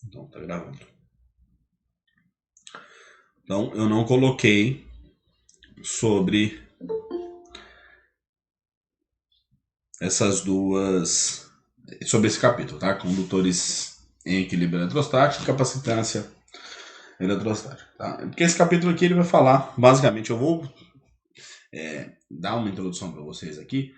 Então, tá gravando. Então, eu não coloquei sobre essas duas... Sobre esse capítulo, tá? Condutores em equilíbrio eletrostático e capacitância eletrostática. Tá? Porque esse capítulo aqui ele vai falar, basicamente, eu vou dar uma introdução para vocês aqui,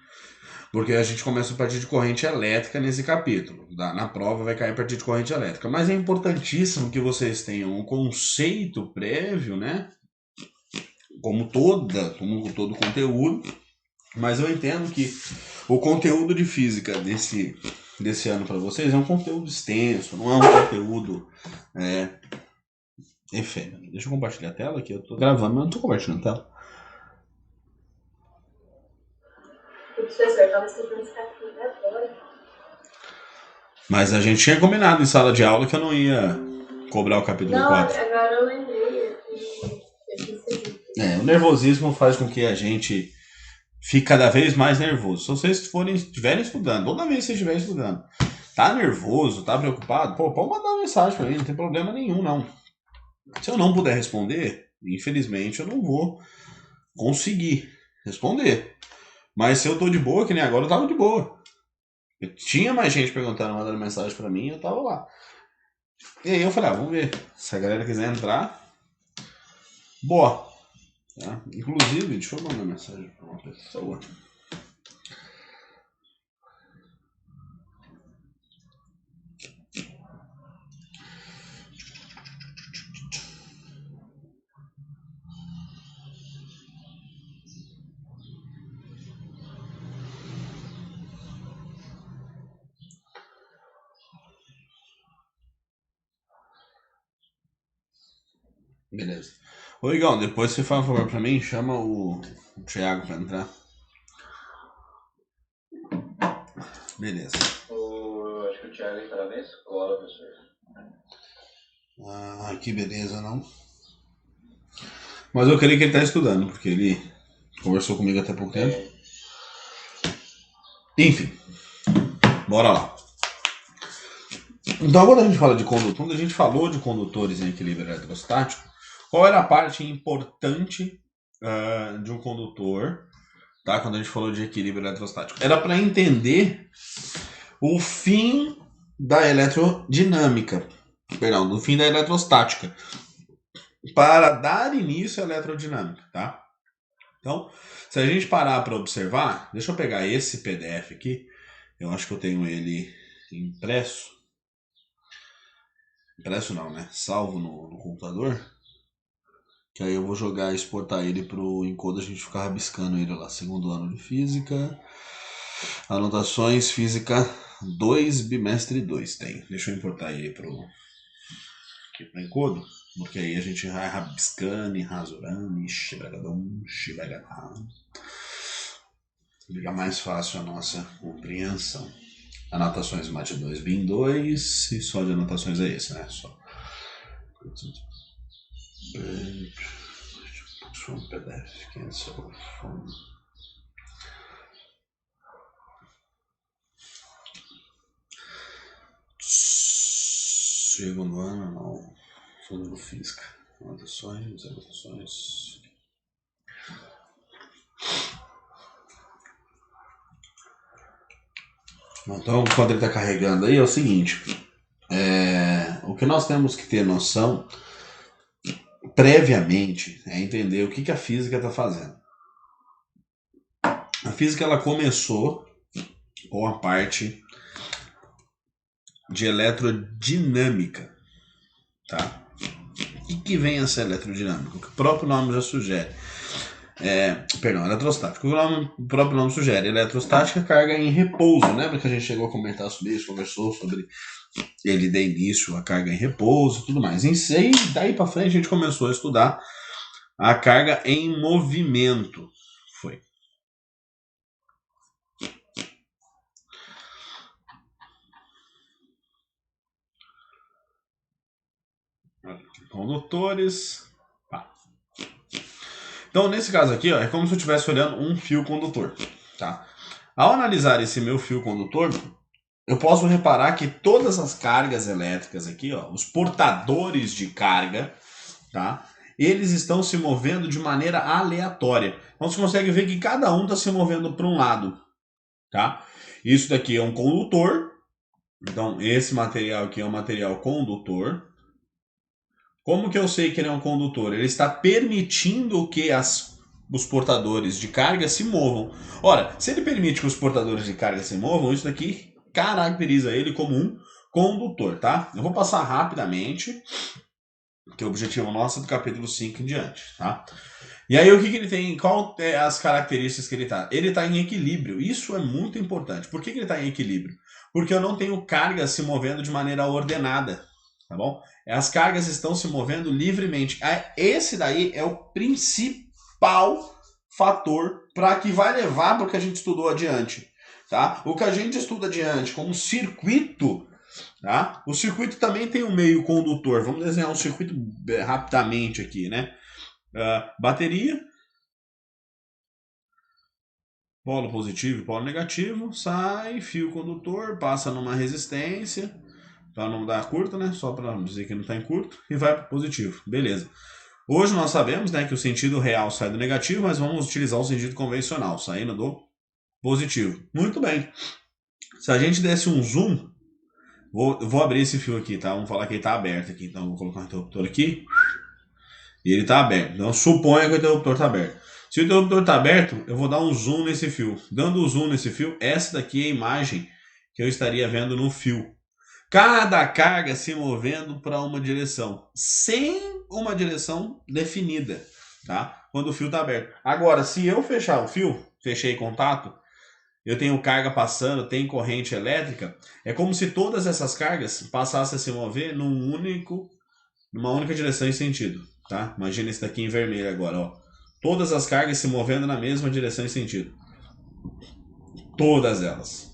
porque a gente começa a partir de corrente elétrica nesse capítulo. Na prova vai cair a partir de corrente elétrica. Mas é importantíssimo que vocês tenham um conceito prévio, né? Como todo conteúdo. Mas eu entendo que o conteúdo de física desse ano para vocês é um conteúdo extenso, não é um conteúdo efêmero. Deixa eu compartilhar a tela aqui, eu tô gravando, mas não tô compartilhando a tela. Professor, estava estudando esse capítulo agora. Mas a gente tinha combinado em sala de aula que eu não ia cobrar o capítulo 4. Não, agora eu lembrei aqui. Eu percebi. O nervosismo faz com que a gente fique cada vez mais nervoso. Se vocês estiverem estudando, toda vez que vocês estiverem estudando, tá nervoso, tá preocupado, pode mandar uma mensagem pra mim, não tem problema nenhum, não. Se eu não puder responder, infelizmente eu não vou conseguir responder. Mas se eu tô de boa, que nem agora, eu tava de boa. Eu tinha mais gente perguntando, mandando mensagem pra mim, eu tava lá. E aí eu falei, vamos ver. Se a galera quiser entrar, boa. Tá? Inclusive, deixa eu mandar mensagem pra uma pessoa. Beleza. Ô Igão, depois você faz um favor pra mim, chama o Thiago pra entrar. Beleza. Acho que o Thiago está na escola, professor. Ah, que beleza, não? Mas eu creio que ele tá estudando, porque ele conversou comigo até pouco tempo. Enfim, bora lá. Então, quando a gente fala de condutor, quando a gente falou de condutores em equilíbrio eletrostático, qual era a parte importante de um condutor, tá? Quando a gente falou de equilíbrio eletrostático? Era para entender o fim da eletrodinâmica, perdão, do fim da eletrostática, para dar início à eletrodinâmica, tá? Então, se a gente parar para observar, deixa eu pegar esse PDF aqui, eu acho que eu tenho ele impresso. Impresso não, né? Salvo no computador. Que aí eu vou jogar e exportar ele pro Encoder, a gente ficar rabiscando ele lá. Segundo ano de Física. Anotações Física 2, bimestre 2 tem. Deixa eu importar ele aqui pro Encoder. Porque aí a gente vai rabiscando e rasurando. Fica mais fácil a nossa compreensão. Anotações Mate 2, BIM 2. E só de anotações é esse, né? Só. From PDF, cancel from. Segundo ano, não. Segundo física. Anotações. Então, quando ele está carregando aí, é o seguinte. O que nós temos que ter noção previamente é entender o que a física está fazendo. A física ela começou com a parte de eletrodinâmica, tá? O que vem essa eletrodinâmica? O que o próprio nome já sugere. Eletrostática. O próprio nome sugere. Eletrostática, carga em repouso. Lembra que a gente chegou a comentar sobre isso, conversou sobre ele de início, a carga em repouso e tudo mais. E daí para frente a gente começou a estudar a carga em movimento. Foi. Condutores. Então, nesse caso aqui, ó, é como se eu estivesse olhando um fio condutor. Tá? Ao analisar esse meu fio condutor, eu posso reparar que todas as cargas elétricas aqui, ó, os portadores de carga, tá? Eles estão se movendo de maneira aleatória. Então você consegue ver que cada um está se movendo para um lado, tá? Isso daqui é um condutor. Então esse material aqui é um material condutor. Como que eu sei que ele é um condutor? Ele está permitindo que os portadores de carga se movam. Ora, se ele permite que os portadores de carga se movam, isso daqui caracteriza ele como um condutor, tá? Eu vou passar rapidamente, que o objetivo nosso é do capítulo 5 em diante, tá? E aí o que ele tem, qual é as características que ele está? Ele está em equilíbrio, isso é muito importante. Por que ele está em equilíbrio? Porque eu não tenho cargas se movendo de maneira ordenada, tá bom? As cargas estão se movendo livremente. Esse daí é o principal fator para que vai levar para o que a gente estudou adiante, tá? O que a gente estuda adiante como circuito, tá? O circuito também tem um meio condutor. Vamos desenhar um circuito rapidamente aqui, né? Bateria, polo positivo e polo negativo, sai, fio condutor, passa numa resistência, para não dar curto, né? Só para dizer que não está em curto, e vai para positivo. Beleza. Hoje nós sabemos, né, que o sentido real sai do negativo, mas vamos utilizar o sentido convencional, saindo do positivo. Muito bem. Se a gente desse um zoom, vou abrir esse fio aqui, tá? Vamos falar que ele está aberto aqui. Então vou colocar o interruptor aqui. E ele está aberto. Então suponha que o interruptor está aberto. Se o interruptor está aberto, eu vou dar um zoom nesse fio. Dando o zoom nesse fio, essa daqui é a imagem que eu estaria vendo no fio. Cada carga se movendo para uma direção, sem uma direção definida, tá? Quando o fio está aberto. Agora, se eu fechar o fio, fechei contato, eu tenho carga passando, tem corrente elétrica, é como se todas essas cargas passassem a se mover numa única direção e sentido, tá? Imagina esse daqui em vermelho agora, ó. Todas as cargas se movendo na mesma direção e sentido. Todas elas.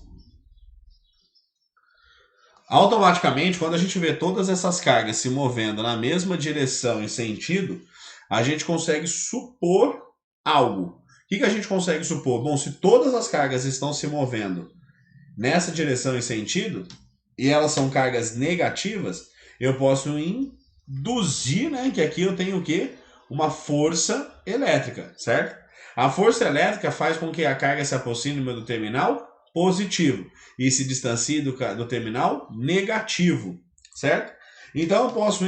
Automaticamente, quando a gente vê todas essas cargas se movendo na mesma direção e sentido, a gente consegue supor algo. O que a gente consegue supor? Bom, se todas as cargas estão se movendo nessa direção e sentido, e elas são cargas negativas, eu posso induzir, né, que aqui eu tenho o quê? Uma força elétrica, certo? A força elétrica faz com que a carga se aproxime do terminal positivo e se distancie do terminal negativo, certo? Então eu posso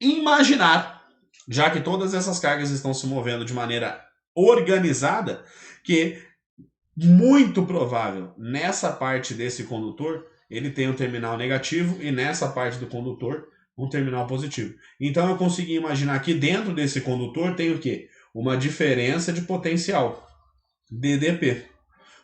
imaginar, já que todas essas cargas estão se movendo de maneira organizada, que muito provável nessa parte desse condutor ele tem um terminal negativo e nessa parte do condutor um terminal positivo. Então eu consegui imaginar que dentro desse condutor tem o quê? Uma diferença de potencial, DDP.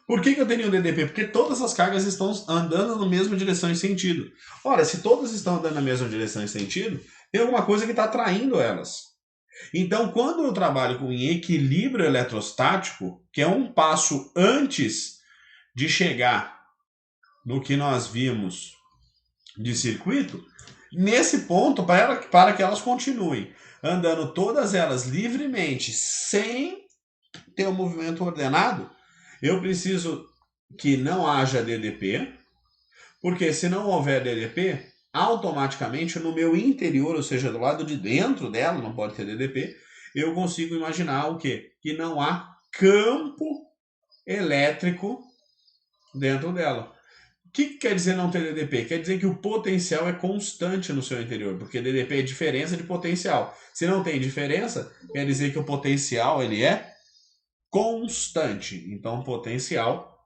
Por que eu tenho um DDP? Porque todas as cargas estão andando na mesma direção e sentido. Ora, se todas estão andando na mesma direção e sentido, tem alguma coisa que está atraindo elas. Então, quando eu trabalho com equilíbrio eletrostático, que é um passo antes de chegar no que nós vimos de circuito, nesse ponto, para que elas continuem andando todas elas livremente, sem ter um movimento ordenado, eu preciso que não haja DDP, porque se não houver DDP, automaticamente no meu interior, ou seja, do lado de dentro dela, não pode ter DDP, eu consigo imaginar o quê? Que não há campo elétrico dentro dela. O que quer dizer não ter DDP? Quer dizer que o potencial é constante no seu interior, porque DDP é diferença de potencial. Se não tem diferença, quer dizer que o potencial ele é constante. Então, potencial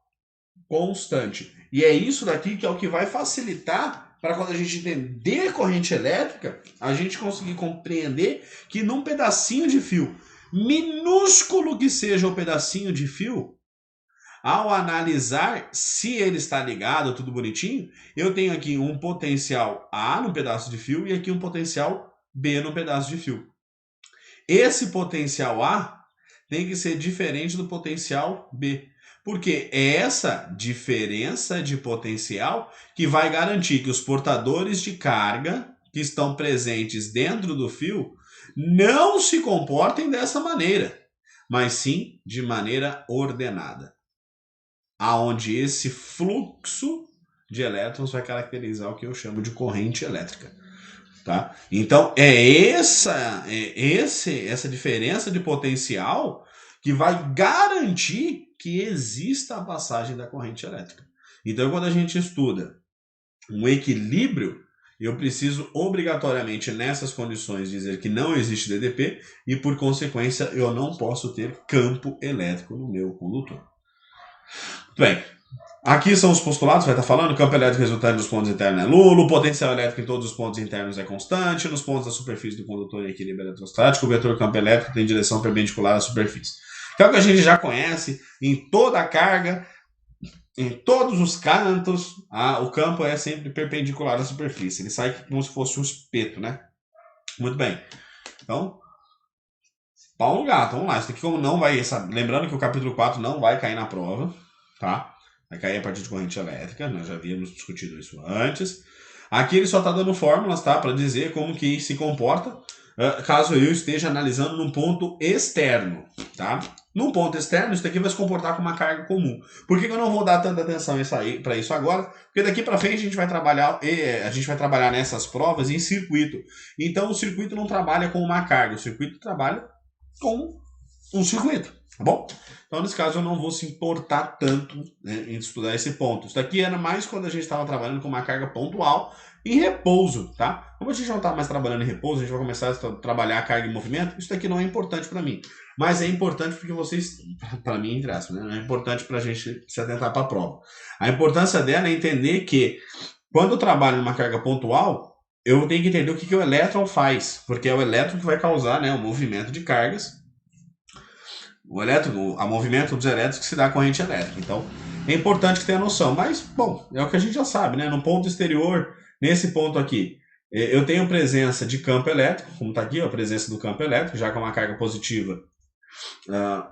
constante. E é isso daqui que é o que vai facilitar para quando a gente entender corrente elétrica, a gente conseguir compreender que num pedacinho de fio, minúsculo que seja o pedacinho de fio, ao analisar se ele está ligado, tudo bonitinho, eu tenho aqui um potencial A no pedaço de fio e aqui um potencial B no pedaço de fio. Esse potencial A tem que ser diferente do potencial B. Porque é essa diferença de potencial que vai garantir que os portadores de carga que estão presentes dentro do fio não se comportem dessa maneira, mas sim de maneira ordenada, aonde esse fluxo de elétrons vai caracterizar o que eu chamo de corrente elétrica. Tá? Então, essa diferença de potencial que vai garantir que exista a passagem da corrente elétrica. Então, quando a gente estuda um equilíbrio, eu preciso obrigatoriamente, nessas condições, dizer que não existe DDP e, por consequência, eu não posso ter campo elétrico no meu condutor. Bem, aqui são os postulados, vai estar falando, o campo elétrico resultante dos pontos internos é nulo, o potencial elétrico em todos os pontos internos é constante, nos pontos da superfície do condutor em equilíbrio eletrostático, o vetor campo elétrico tem direção perpendicular à superfície. Então, é o que a gente já conhece em toda a carga, em todos os cantos, o campo é sempre perpendicular à superfície. Ele sai como se fosse um espeto, né? Muito bem. Então, pau no gato, vamos lá. Isso aqui como não vai... Lembrando que o capítulo 4 não vai cair na prova, tá? Vai cair a partir de corrente elétrica, nós já havíamos discutido isso antes. Aqui ele só está dando fórmulas, tá? Para dizer como que se comporta caso eu esteja analisando num ponto externo, tá? Num ponto externo, isso daqui vai se comportar como uma carga comum. Por que eu não vou dar tanta atenção para isso agora? Porque daqui para frente a gente vai trabalhar nessas provas em circuito. Então o circuito não trabalha com uma carga, o circuito trabalha com um circuito, tá bom? Então nesse caso eu não vou se importar tanto, né, em estudar esse ponto. Isso daqui era mais quando a gente estava trabalhando com uma carga pontual em repouso, tá? Como a gente não está mais trabalhando em repouso, a gente vai começar a trabalhar a carga em movimento. Isso daqui não é importante para mim, mas é importante porque vocês, para mim, entre aspas, né? É importante para a gente se atentar para a prova. A importância dela é entender que quando eu trabalho numa carga pontual, eu tenho que entender o que o elétron faz, porque é o elétron que vai causar, né, o movimento de cargas. O movimento dos elétrons que se dá a corrente elétrica. Então, é importante que tenha noção. Mas, bom, é o que a gente já sabe, né? No ponto exterior, nesse ponto aqui, eu tenho presença de campo elétrico, como está aqui, ó, a presença do campo elétrico, já que é uma carga positiva,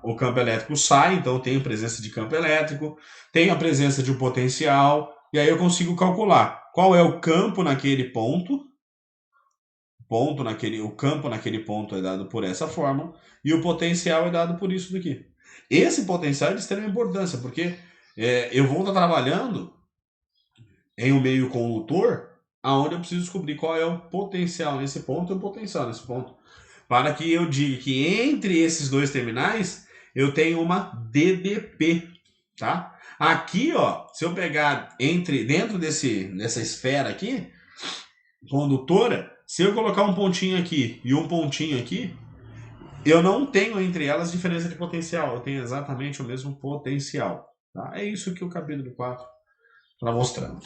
o campo elétrico sai, então eu tenho presença de campo elétrico, tenho a presença de um potencial, e aí eu consigo calcular qual é o campo naquele ponto. O campo naquele ponto é dado por essa forma e o potencial é dado por isso daqui. Esse potencial é de extrema importância, porque eu vou estar trabalhando em um meio condutor aonde eu preciso descobrir qual é o potencial nesse ponto e o potencial nesse ponto, para que eu diga que entre esses dois terminais eu tenho uma DDP, tá? Aqui, ó, se eu pegar dentro dessa esfera aqui, condutora, se eu colocar um pontinho aqui e um pontinho aqui, eu não tenho entre elas diferença de potencial. Eu tenho exatamente o mesmo potencial. Tá? É isso que o capítulo 4 está mostrando.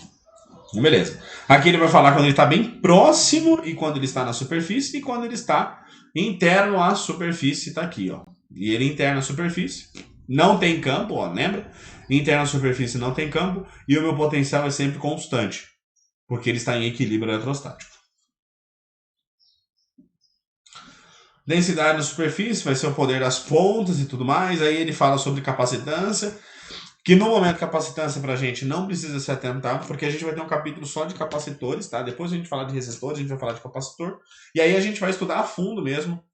Beleza. Aqui ele vai falar quando ele está bem próximo e quando ele está na superfície e quando ele está interno à superfície. Está aqui, ó. E ele interno à superfície. Não tem campo, ó, lembra? Interno à superfície não tem campo e o meu potencial é sempre constante, porque ele está em equilíbrio eletrostático. Densidade na superfície vai ser o poder das pontas e tudo mais. Aí ele fala sobre capacitância, que no momento capacitância pra gente não precisa se atentar, porque a gente vai ter um capítulo só de capacitores, tá? Depois a gente fala de resistores, a gente vai falar de capacitor. E aí a gente vai estudar a fundo mesmo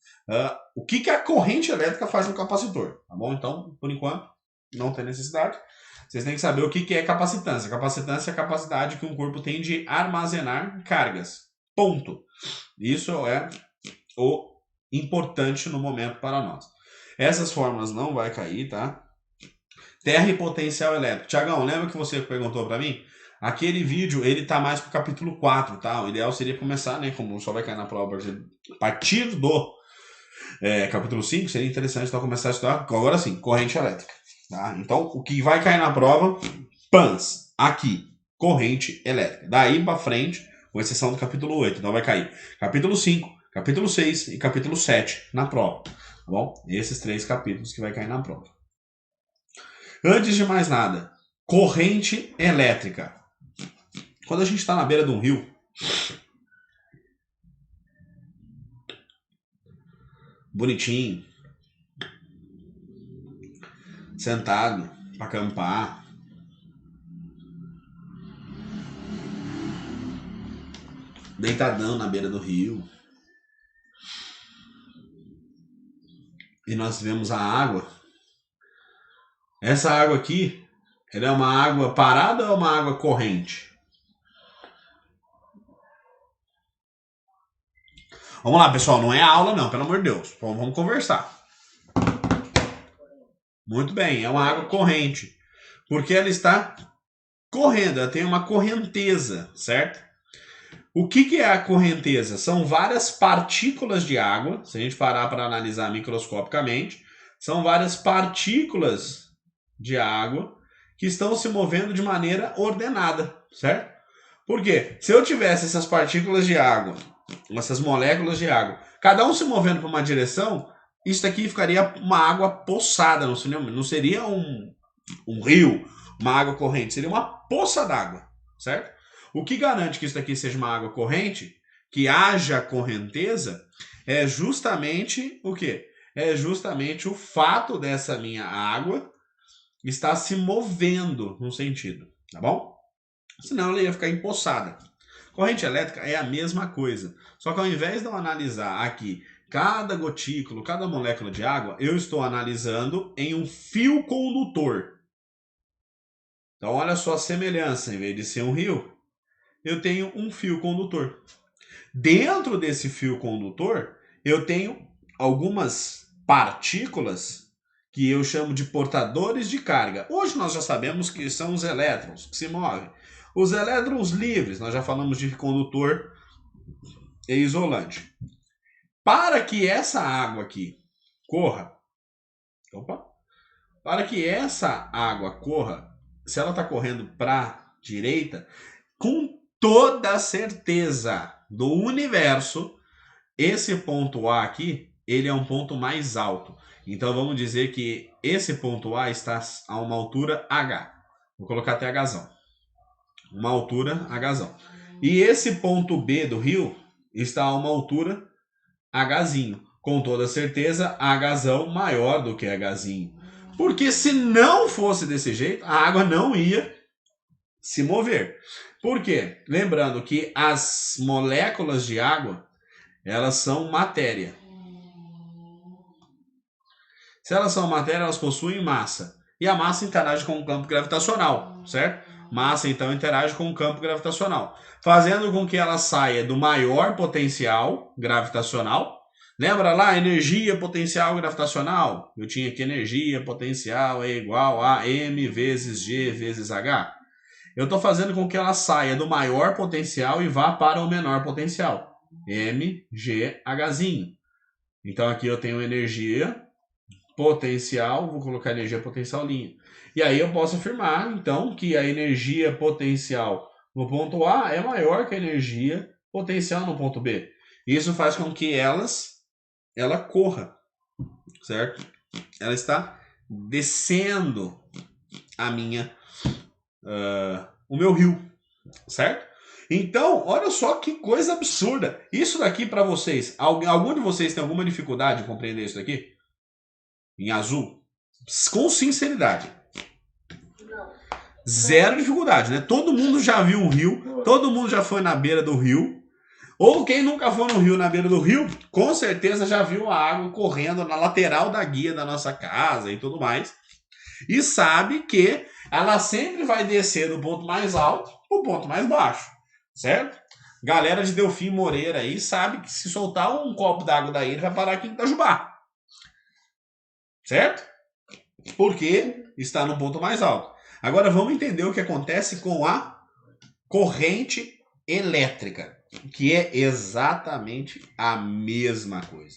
o que a corrente elétrica faz no capacitor, tá bom? Então, por enquanto, não tem necessidade. Vocês têm que saber o que é capacitância. Capacitância é a capacidade que um corpo tem de armazenar cargas. Ponto. Isso é o importante no momento para nós. Essas fórmulas não vai cair, tá? Terra e potencial elétrico. Tiagão, lembra que você perguntou para mim? Aquele vídeo, ele tá mais pro capítulo 4, tá? O ideal seria começar, né? Como só vai cair na prova a partir do capítulo 5, seria interessante então começar a estudar, agora sim, corrente elétrica. Tá? Então, o que vai cair na prova, PANS, aqui, corrente elétrica. Daí para frente, com exceção do capítulo 8, então vai cair capítulo 5, capítulo 6 e capítulo 7 na prova. Tá bom? Esses 3 capítulos que vai cair na prova. Antes de mais nada, corrente elétrica. Quando a gente está na beira de um rio, bonitinho, sentado para acampar, deitadão na beira do rio, e nós vemos a água. Essa água aqui, ela é uma água parada ou é uma água corrente? Vamos lá, pessoal, não é aula não, pelo amor de Deus. Vamos conversar. Muito bem, é uma água corrente. Porque ela está correndo, ela tem uma correnteza, certo? O que é a correnteza? São várias partículas de água, se a gente parar para analisar microscopicamente, são várias partículas de água que estão se movendo de maneira ordenada, certo? Por quê? Se eu tivesse essas partículas de água, essas moléculas de água, cada um se movendo para uma direção, isso aqui ficaria uma água poçada, não seria um rio, uma água corrente, seria uma poça d'água, certo? O que garante que isso aqui seja uma água corrente, que haja correnteza, é justamente o quê? É justamente o fato dessa minha água estar se movendo num sentido, tá bom? Senão ela ia ficar empoçada. Corrente elétrica é a mesma coisa, só que ao invés de eu analisar aqui cada gotículo, cada molécula de água, eu estou analisando em um fio condutor. Então olha só a semelhança, em vez de ser um rio, eu tenho um fio condutor. Dentro desse fio condutor, eu tenho algumas partículas que eu chamo de portadores de carga. Hoje nós já sabemos que são os elétrons que se movem. Os elétrons livres, nós já falamos de condutor e isolante. Para que essa água aqui corra, para que essa água corra, se ela está correndo para a direita, com toda certeza do universo, esse ponto A aqui, ele é um ponto mais alto. Então vamos dizer que esse ponto A está a uma altura H. Vou colocar até Hzão. Uma altura Hzão. E esse ponto B do rio está a uma altura Hzinho. Com toda certeza, Hzão maior do que Hzinho. Porque se não fosse desse jeito, a água não ia se mover. Por quê? Lembrando que as moléculas de água, elas são matéria. Se elas são matéria, elas possuem massa. E a massa interage com o campo gravitacional, certo? Massa, então, interage com o campo gravitacional, fazendo com que ela saia do maior potencial gravitacional. Lembra lá, energia potencial gravitacional? Eu tinha aqui energia potencial é igual a m vezes g vezes h. Eu estou fazendo com que ela saia do maior potencial e vá para o menor potencial. mgh. Então aqui eu tenho energia potencial, vou colocar energia potencial linha. E aí eu posso afirmar, então, que a energia potencial no ponto A é maior que a energia potencial no ponto B. Isso faz com que ela corra, certo? Ela está descendo o meu rio, certo? Então, olha só que coisa absurda. Isso daqui para vocês, algum de vocês tem alguma dificuldade em compreender isso daqui? Em azul? Com sinceridade. Não. Zero dificuldade, né? Todo mundo já viu um rio, todo mundo já foi na beira do rio, ou quem nunca foi no rio, na beira do rio, com certeza já viu a água correndo na lateral da guia da nossa casa e tudo mais. E sabe que ela sempre vai descer do ponto mais alto para o ponto mais baixo, certo? Galera de Delfim Moreira aí sabe que se soltar um copo d'água daí, ele vai parar aqui em Itajubá. Certo? Porque está no ponto mais alto. Agora vamos entender o que acontece com a corrente elétrica, que é exatamente a mesma coisa.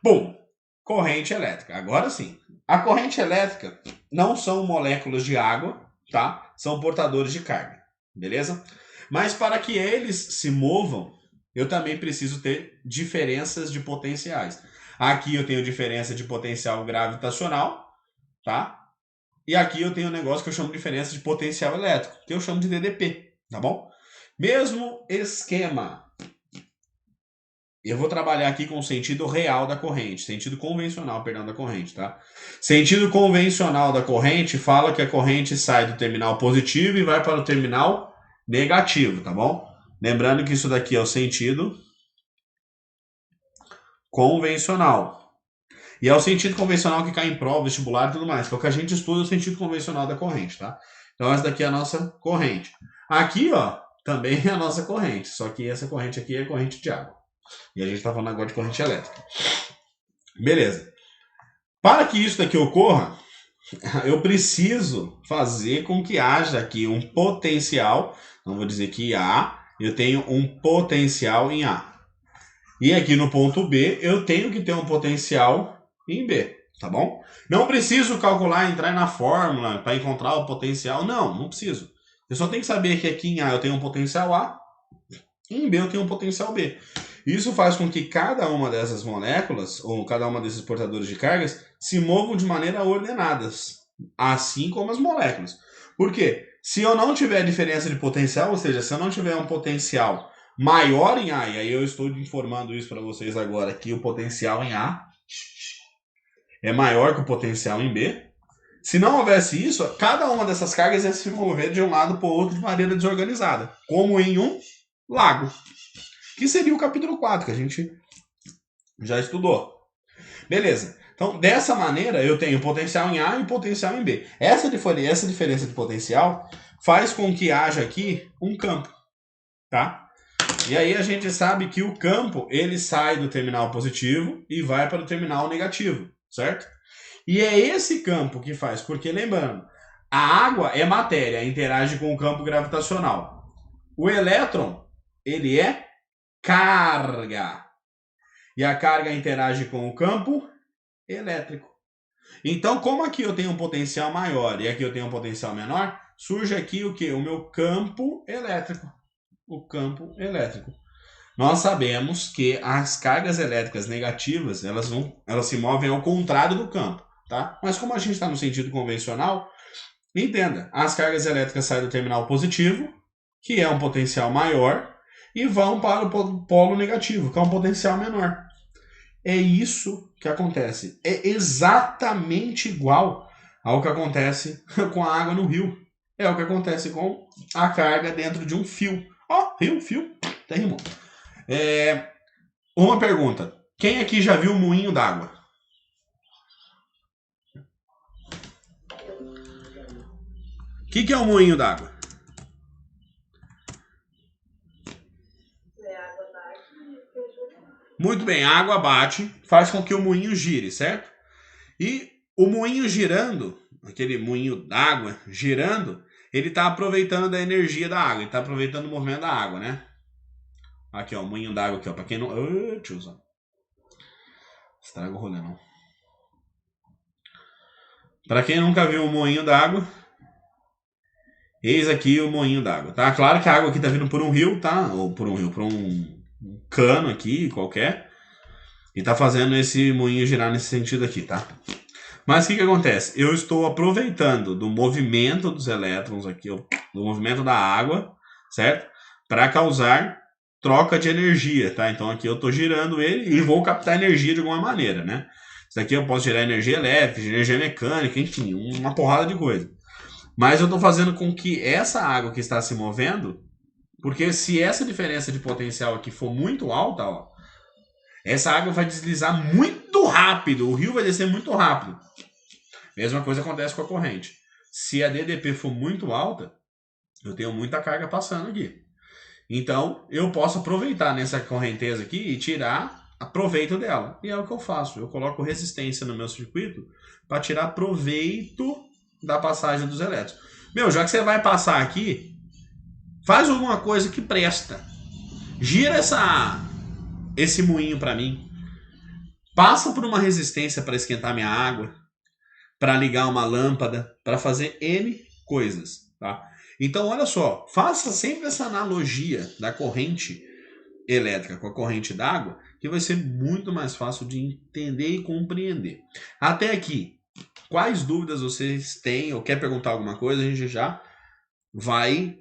Bom, corrente elétrica. Agora sim. A corrente elétrica não são moléculas de água, tá? São portadores de carga, beleza? Mas para que eles se movam, eu também preciso ter diferenças de potenciais. Aqui eu tenho diferença de potencial gravitacional, tá? E aqui eu tenho um negócio que eu chamo de diferença de potencial elétrico, que eu chamo de DDP, tá bom? Mesmo esquema. Eu vou trabalhar aqui com o sentido real da corrente, sentido convencional, perdão, da corrente, tá? Sentido convencional da corrente fala que a corrente sai do terminal positivo e vai para o terminal negativo, tá bom? Lembrando que isso daqui é o sentido convencional. E é o sentido convencional que cai em prova, vestibular e tudo mais. Que é o que a gente estuda, o sentido convencional da corrente, tá? Então essa daqui é a nossa corrente. Aqui, ó, também é a nossa corrente. Só que essa corrente aqui é a corrente de água. E a gente está falando agora de corrente elétrica. Beleza. Para que isso daqui ocorra, eu preciso fazer com que haja aqui um potencial. Não vou dizer que A, eu tenho um potencial em A. E aqui no ponto B, eu tenho que ter um potencial em B, tá bom? Não preciso calcular, entrar na fórmula para encontrar o potencial. Não preciso. Eu só tenho que saber que aqui em A eu tenho um potencial A, e em B eu tenho um potencial B. Isso faz com que cada uma dessas moléculas, ou cada uma desses portadores de cargas, se movam de maneira ordenadas, assim como as moléculas. Por quê? Se eu não tiver diferença de potencial, ou seja, se eu não tiver um potencial maior em A, e aí eu estou informando isso para vocês agora, que o potencial em A é maior que o potencial em B. Se não houvesse isso, cada uma dessas cargas ia se mover de um lado para o outro de maneira desorganizada, como em um lago, que seria o capítulo 4, que a gente já estudou. Beleza. Então, dessa maneira, eu tenho potencial em A e potencial em B. Essa diferença de potencial faz com que haja aqui um campo, tá? E aí a gente sabe que o campo, ele sai do terminal positivo e vai para o terminal negativo, certo? E é esse campo que faz, porque lembrando, a água é matéria, interage com o campo gravitacional. O elétron, ele é carga. E a carga interage com o campo elétrico. Então, como aqui eu tenho um potencial maior e aqui eu tenho um potencial menor, surge aqui o quê? O meu campo elétrico. O campo elétrico. Nós sabemos que as cargas elétricas negativas, elas se movem ao contrário do campo, tá? Mas como a gente está no sentido convencional, entenda, as cargas elétricas saem do terminal positivo, que é um potencial maior, e vão para o polo negativo, que é um potencial menor. É isso que acontece. É exatamente igual ao que acontece com a água no rio. É o que acontece com a carga dentro de um fio. Fio, até rimou. Uma pergunta. Quem aqui já viu um moinho d'água? O que é um moinho d'água? Muito bem, a água bate, faz com que o moinho gire, certo? E o moinho girando, aquele moinho d'água girando, ele está aproveitando da energia da água, ele está aproveitando o movimento da água, né? Aqui, ó, o moinho d'água aqui, ó, pra quem não... tiozão. Estraga o rolê, não. Pra quem nunca viu o moinho d'água, eis aqui o moinho d'água, tá? Claro que a água aqui tá vindo por um rio, tá? Ou por um rio, por um cano aqui, qualquer. E tá fazendo esse moinho girar nesse sentido aqui, tá? Mas o que acontece? Eu estou aproveitando do movimento dos elétrons aqui, do movimento da água, certo? Para causar troca de energia, tá? Então aqui eu estou girando ele e vou captar energia de alguma maneira, né? Isso daqui eu posso gerar energia elétrica, energia mecânica, enfim, uma porrada de coisa. Mas eu estou fazendo com que essa água que está se movendo, porque se essa diferença de potencial aqui for muito alta, ó, essa água vai deslizar muito rápido, o rio vai descer muito rápido. Mesma coisa acontece com a corrente. Se a DDP for muito alta, eu tenho muita carga passando aqui. Então, eu posso aproveitar nessa correnteza aqui e tirar proveito dela. E é o que eu faço. Eu coloco resistência no meu circuito para tirar proveito da passagem dos elétrons. Já que você vai passar aqui, faz alguma coisa que presta. Gira esse moinho para mim. Passa por uma resistência para esquentar minha água, para ligar uma lâmpada, para fazer N coisas, tá? Então, olha só, faça sempre essa analogia da corrente elétrica com a corrente d'água, que vai ser muito mais fácil de entender e compreender. Até aqui, quais dúvidas vocês têm ou quer perguntar alguma coisa, a gente já vai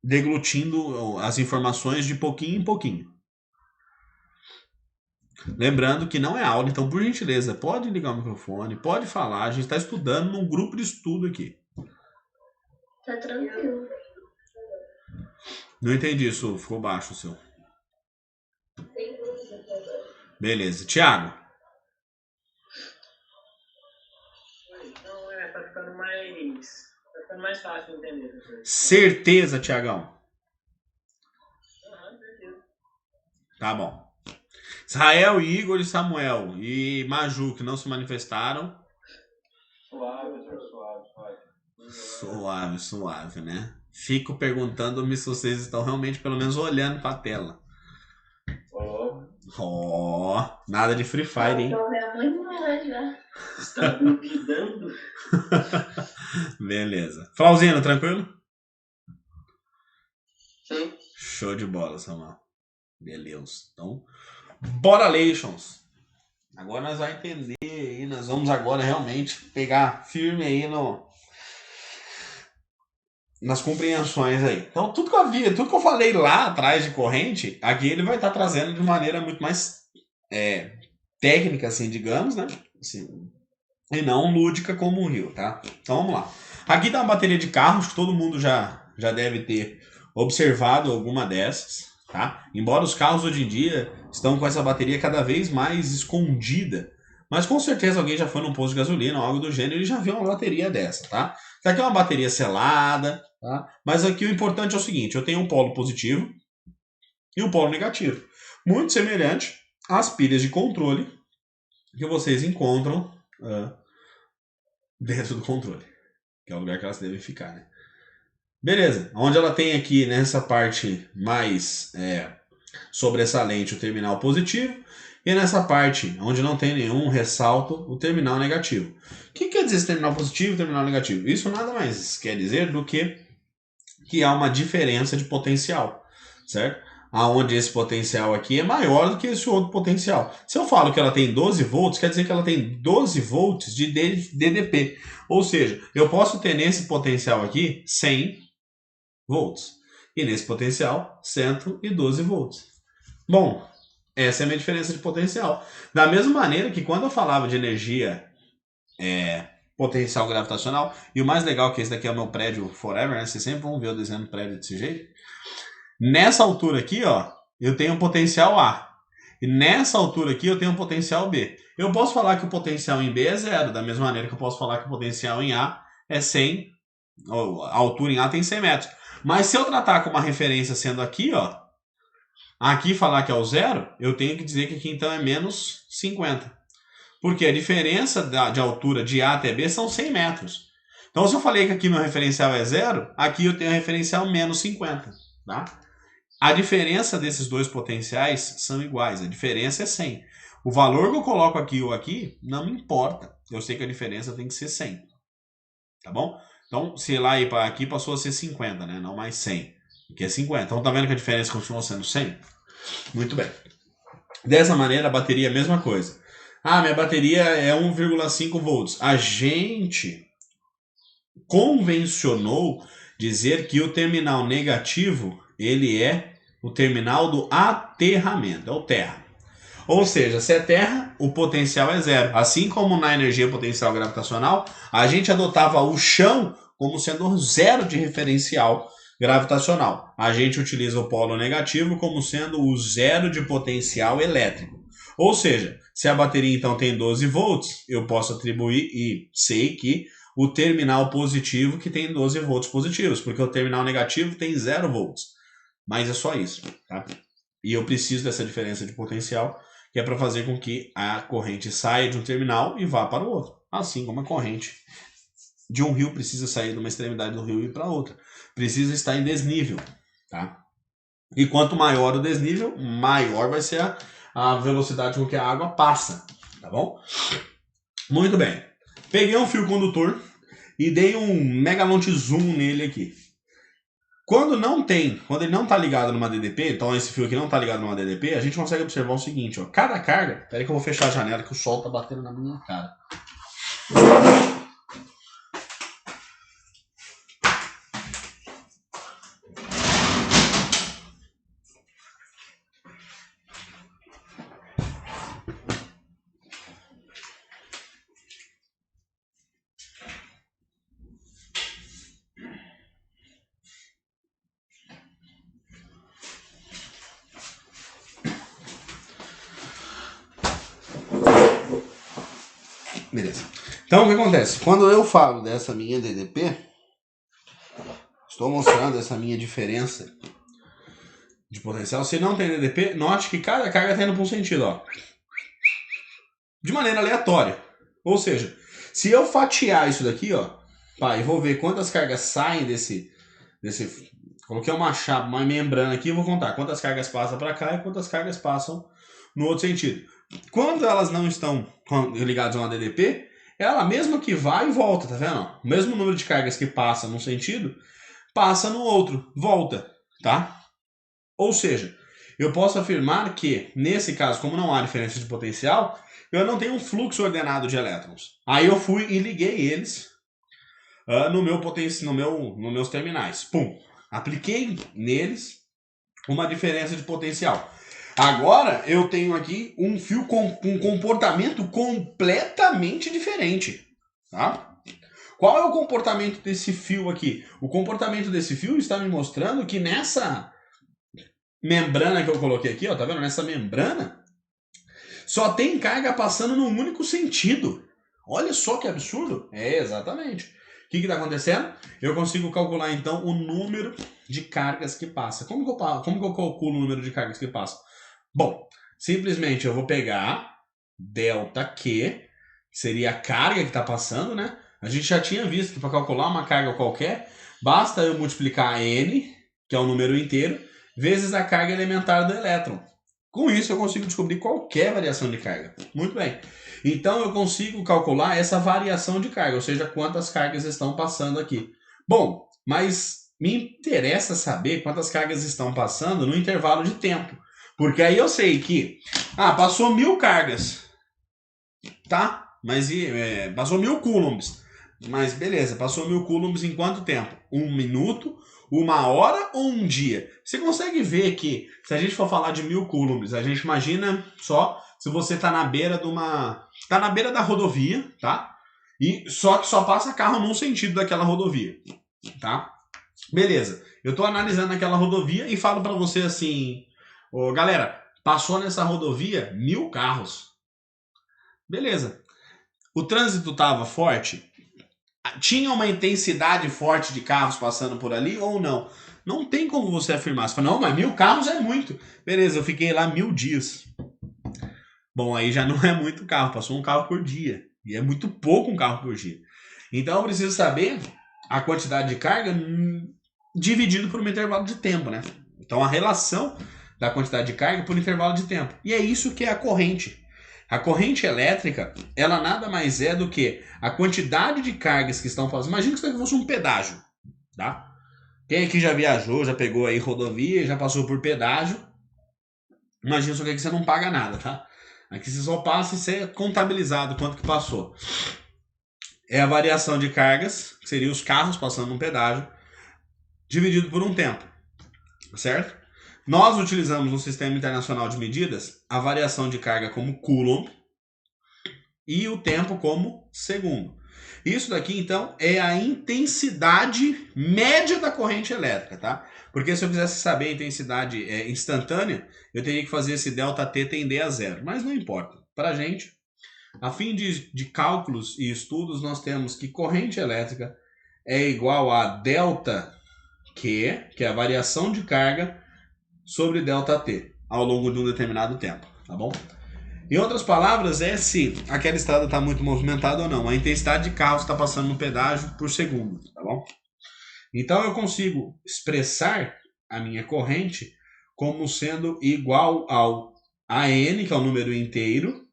deglutindo as informações de pouquinho em pouquinho. Lembrando que não é aula, então, por gentileza, pode ligar o microfone, pode falar, a gente está estudando num grupo de estudo aqui. Tá tranquilo. Não entendi isso, ficou baixo o seu. Beleza. Tiago. Então, tá ficando mais fácil de entender. Certeza, Tiagão. Certeza. Tá bom. Israel, Igor e Samuel e Maju, que não se manifestaram. Suave, professor, suave. Suave, né? Fico perguntando-me se vocês estão realmente pelo menos olhando pra tela. Nada de Free Fire, hein? Tô vendo muito longe já. Está duvidando? Beleza. Flauzino, tranquilo? Sim. Show de bola, Samuel. Beleza. Então, bora, Legions. Agora nós vamos entender aí, nós vamos agora realmente pegar firme aí nas compreensões aí. Então, tudo que eu falei lá atrás de corrente, aqui ele vai estar trazendo de maneira muito mais técnica, assim, digamos, né? Assim, e não lúdica como o Rio, tá? Então, vamos lá. Aqui tá uma bateria de carros que todo mundo já deve ter observado alguma dessas, tá? Embora os carros hoje em dia estão com essa bateria cada vez mais escondida, mas com certeza alguém já foi num posto de gasolina ou algo do gênero e já viu uma bateria dessa, tá? Isso aqui é uma bateria selada, tá? Mas aqui o importante é o seguinte, eu tenho um polo positivo e um polo negativo. Muito semelhante às pilhas de controle que vocês encontram dentro do controle, que é o lugar que elas devem ficar, né? Beleza, onde ela tem aqui nessa parte mais sobressalente o terminal positivo e nessa parte onde não tem nenhum ressalto o terminal negativo. O que quer dizer esse terminal positivo e terminal negativo? Isso nada mais quer dizer do que há uma diferença de potencial, certo? Aonde esse potencial aqui é maior do que esse outro potencial. Se eu falo que ela tem 12 volts, quer dizer que ela tem 12 volts de DDP. Ou seja, eu posso ter nesse potencial aqui 100 volts. E nesse potencial, 112 volts. Bom, essa é a minha diferença de potencial. Da mesma maneira que quando eu falava de energia potencial gravitacional, e o mais legal é que esse daqui é o meu prédio forever, né? Vocês sempre vão ver eu desenhando prédio desse jeito. Nessa altura aqui, ó, eu tenho um potencial A. E nessa altura aqui eu tenho um potencial B. Eu posso falar que o potencial em B é 0, da mesma maneira que eu posso falar que o potencial em A é 100, a altura em A tem 100 metros. Mas se eu tratar com uma referência sendo aqui, ó, aqui falar que é o 0, eu tenho que dizer que aqui então é menos 50. Porque a diferença de altura de A até B são 100 metros. Então se eu falei que aqui meu referencial é 0, aqui eu tenho o referencial menos 50, tá? A diferença desses dois potenciais são iguais, a diferença é 100. O valor que eu coloco aqui ou aqui não me importa. Eu sei que a diferença tem que ser 100. Tá bom? Então, se lá e para aqui passou a ser 50, né? Não mais 100. Aqui é 50. Então, tá vendo que a diferença continua sendo 100? Muito bem. Dessa maneira, a bateria é a mesma coisa. Ah, minha bateria é 1,5 volts. A gente convencionou dizer que o terminal negativo, ele é o terminal do aterramento, é o terra. Ou seja, se é terra, o potencial é 0. Assim como na energia potencial gravitacional, a gente adotava o chão como sendo 0 de referencial gravitacional. A gente utiliza o polo negativo como sendo o 0 de potencial elétrico. Ou seja, se a bateria então tem 12 volts, eu posso atribuir e sei que o terminal positivo que tem 12 volts positivos, porque o terminal negativo tem 0 volts. Mas é só isso, tá? E eu preciso dessa diferença de potencial, que é para fazer com que a corrente saia de um terminal e vá para o outro. Assim como a corrente de um rio precisa sair de uma extremidade do rio e ir para outra. Precisa estar em desnível, tá? E quanto maior o desnível, maior vai ser a velocidade com que a água passa, tá bom? Muito bem. Peguei um fio condutor e dei um megalonte zoom nele aqui. Quando ele não está ligado numa DDP, então esse fio aqui não está ligado numa DDP, a gente consegue observar o seguinte, ó, cada carga, peraí que eu vou fechar a janela que o sol está batendo na minha cara. Beleza. Então o que acontece? Quando eu falo dessa minha DDP, estou mostrando essa minha diferença de potencial, se não tem DDP, note que cada carga está indo para um sentido, ó. De maneira aleatória. Ou seja, se eu fatiar isso daqui, ó, pá, e vou ver quantas cargas saem desse coloquei uma chapa, uma membrana aqui, eu vou contar quantas cargas passam para cá e quantas cargas passam no outro sentido. Quando elas não estão ligadas a uma DDP, ela mesma que vai e volta, tá vendo? O mesmo número de cargas que passa num sentido, passa no outro, volta, tá? Ou seja, eu posso afirmar que, nesse caso, como não há diferença de potencial, eu não tenho um fluxo ordenado de elétrons. Aí eu fui e liguei eles nos meus terminais. Pum! Apliquei neles uma diferença de potencial. Agora eu tenho aqui um fio com um comportamento completamente diferente. Tá? Qual é o comportamento desse fio aqui? O comportamento desse fio está me mostrando que nessa membrana que eu coloquei aqui, ó, tá vendo? Nessa membrana só tem carga passando num único sentido. Olha só que absurdo. É, exatamente. O que está acontecendo? Eu consigo calcular, então, o número de cargas que passa. Como que eu calculo o número de cargas que passa? Bom, simplesmente eu vou pegar ΔQ, que seria a carga que está passando, né? A gente já tinha visto que para calcular uma carga qualquer, basta eu multiplicar N, que é o número inteiro, vezes a carga elementar do elétron. Com isso eu consigo descobrir qualquer variação de carga. Muito bem. Então eu consigo calcular essa variação de carga, ou seja, quantas cargas estão passando aqui. Bom, mas me interessa saber quantas cargas estão passando no intervalo de tempo. Porque aí eu sei que, passou 1000 cargas, tá? Mas passou 1000 coulombs. Mas beleza, passou 1000 coulombs em quanto tempo? 1 minuto, 1 hora ou 1 dia? Você consegue ver que, se a gente for falar de 1000 coulombs, a gente imagina só se você tá na beira tá na beira da rodovia, tá? E só que só passa carro num sentido daquela rodovia, tá? Beleza, eu tô analisando aquela rodovia e falo pra você assim, galera, passou nessa rodovia 1000 carros. Beleza. O trânsito tava forte? Tinha uma intensidade forte de carros passando por ali ou não? Não tem como você afirmar. Você fala, não, mas 1000 carros é muito. Beleza, eu fiquei lá 1000 dias. Bom, aí já não é muito carro, passou um carro por dia. E é muito pouco um carro por dia. Então eu preciso saber a quantidade de carga dividido por um intervalo de tempo, né? Então a relação da quantidade de carga por intervalo de tempo. E é isso que é a corrente. A corrente elétrica, ela nada mais é do que a quantidade de cargas que estão fazendo. Imagina que isso aqui fosse um pedágio, tá? Quem aqui já viajou, já pegou aí rodovia, já passou por pedágio, imagina só que aqui você não paga nada, tá? Aqui você só passa e você é contabilizado quanto que passou. É a variação de cargas, que seria os carros passando num pedágio, dividido por um tempo, certo? Nós utilizamos no Sistema Internacional de Medidas a variação de carga como coulomb e o tempo como segundo. Isso daqui, então, é a intensidade média da corrente elétrica, tá? Porque se eu quisesse saber a intensidade instantânea, eu teria que fazer esse ΔT tender a zero. Mas não importa. Para a gente, a fim de cálculos e estudos, nós temos que corrente elétrica é igual a ΔQ, que é a variação de carga, sobre ΔT, ao longo de um determinado tempo, tá bom? Em outras palavras, é se aquela estrada está muito movimentada ou não. A intensidade de carros está passando no pedágio por segundo, tá bom? Então eu consigo expressar a minha corrente como sendo igual ao AN, que é o número inteiro,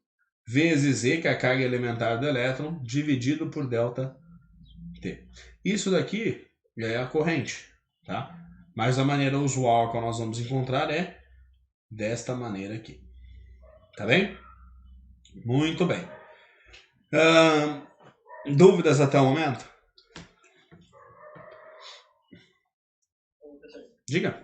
vezes E, que é a carga elementar do elétron, dividido por ΔT. Isso daqui é a corrente, tá? Mas a maneira usual que nós vamos encontrar é desta maneira aqui. Tá bem? Muito bem. Dúvidas até o momento? Diga.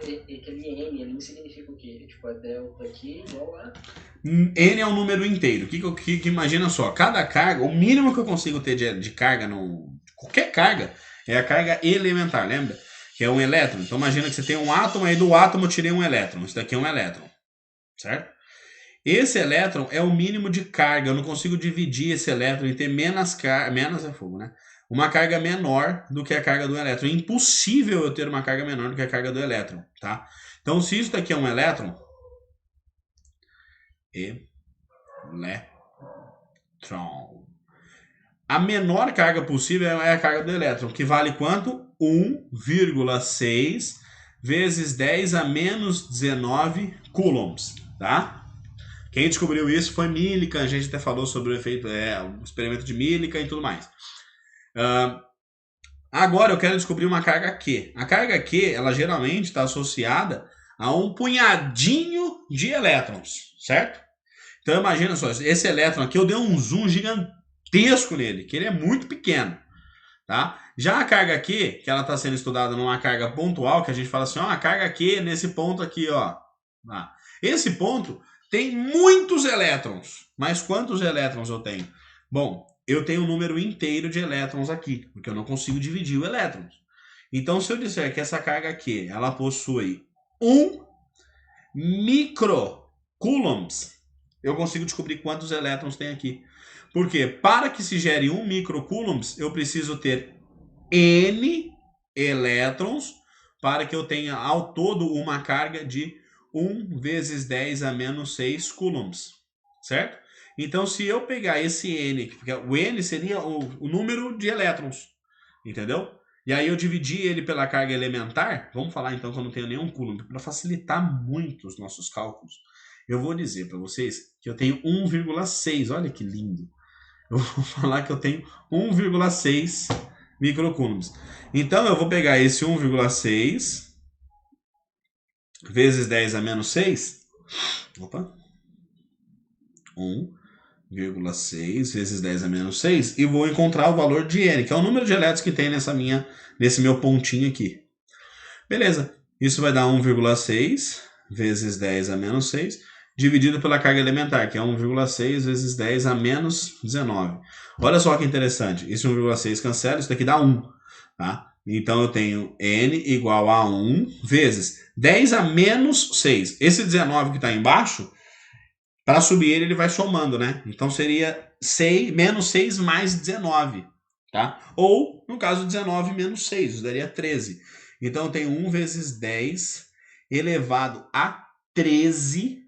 Aquele N ali significa o quê? Tipo, a delta aqui igual a... N é um número inteiro. Que imagina só, cada carga, o mínimo que eu consigo ter de carga qualquer carga é a carga elementar, lembra? Que é um elétron. Então imagina que você tem um átomo, aí do átomo eu tirei um elétron. Isso daqui é um elétron, certo? Esse elétron é o mínimo de carga. Eu não consigo dividir esse elétron e ter menos carga, menos é fogo, né? uma carga menor do que a carga do elétron. É impossível eu ter uma carga menor do que a carga do elétron, tá? Então, se isso daqui é um elétron, a menor carga possível é a carga do elétron, que vale quanto? 1,6 vezes 10 a menos 19 coulombs, tá? Quem descobriu isso foi Millikan, a gente até falou sobre o efeito, o experimento de Millikan e tudo mais. Agora eu quero descobrir uma carga Q. A carga Q, ela geralmente está associada a um punhadinho de elétrons, certo? Então imagina só, esse elétron aqui eu dei um zoom gigantesco nele, que ele é muito pequeno, tá? Já a carga Q, que ela está sendo estudada numa carga pontual, que a gente fala assim, ó, a carga Q nesse ponto aqui, ó. Esse ponto tem muitos elétrons, mas quantos elétrons eu tenho? Bom, eu tenho um número inteiro de elétrons aqui, porque eu não consigo dividir o elétrons. Então, se eu disser que essa carga Q, ela possui 1 microcoulombs, eu consigo descobrir quantos elétrons tem aqui. Porque para que se gere 1 microcoulombs, eu preciso ter N elétrons para que eu tenha ao todo uma carga de 1 vezes 10 a menos 6 coulombs, certo? Então, se eu pegar esse N, porque o N seria o número de elétrons, entendeu? E aí eu dividi ele pela carga elementar, vamos falar então que eu não tenho nenhum coulomb, para facilitar muito os nossos cálculos. Eu vou dizer para vocês que eu tenho 1,6, olha que lindo. Eu vou falar que eu tenho 1,6 microcoulombs. Então eu vou pegar esse 1,6 vezes 10 a menos 6. Opa. 1,6 vezes 10 a menos 6 e vou encontrar o valor de N, que é o número de elétrons que tem nesse meu pontinho aqui. Beleza. Isso vai dar 1,6 vezes 10 a menos 6 dividido pela carga elementar, que é 1,6 vezes 10 a menos 19. Olha só que interessante. Esse 1,6 cancela, isso daqui dá 1. Tá? Então eu tenho N igual a 1 vezes 10 a menos 6. Esse 19 que está embaixo, para subir ele vai somando, né? Então seria 6, menos 6 mais 19. Tá? Ou, no caso, 19 menos 6, isso daria 13. Então eu tenho 1 vezes 10 elevado a 13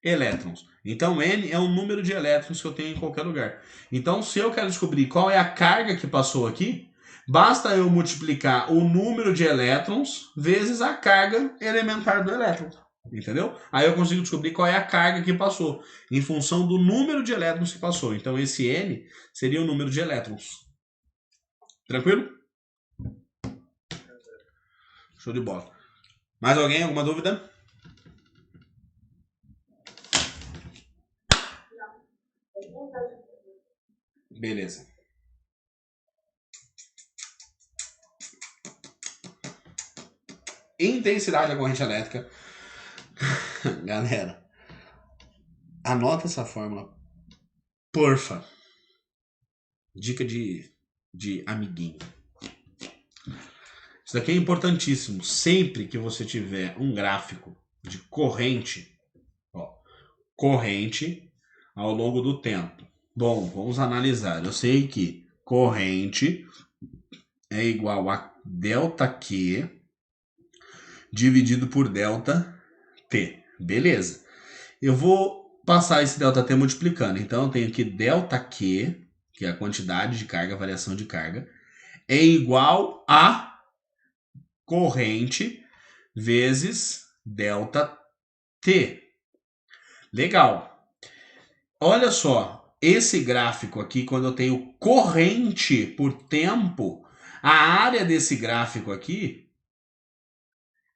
elétrons. Então N é o número de elétrons que eu tenho em qualquer lugar. Então, se eu quero descobrir qual é a carga que passou aqui, basta eu multiplicar o número de elétrons vezes a carga elementar do elétron. Entendeu? Aí eu consigo descobrir qual é a carga que passou, em função do número de elétrons que passou. Então esse N seria o número de elétrons. Tranquilo? Show de bola. Mais alguém? Alguma dúvida? Beleza. Intensidade da corrente elétrica. Galera, anota essa fórmula, porfa. Dica de amiguinho. Isso daqui é importantíssimo. Sempre que você tiver um gráfico de corrente, corrente ao longo do tempo. Bom, vamos analisar. Eu sei que corrente é igual a ΔQ dividido por ΔT. Beleza. Eu vou passar esse ΔT multiplicando. Então eu tenho aqui ΔQ, que é a quantidade de carga, a variação de carga, é igual a corrente vezes ΔT. Legal. Olha só, esse gráfico aqui, quando eu tenho corrente por tempo, a área desse gráfico aqui,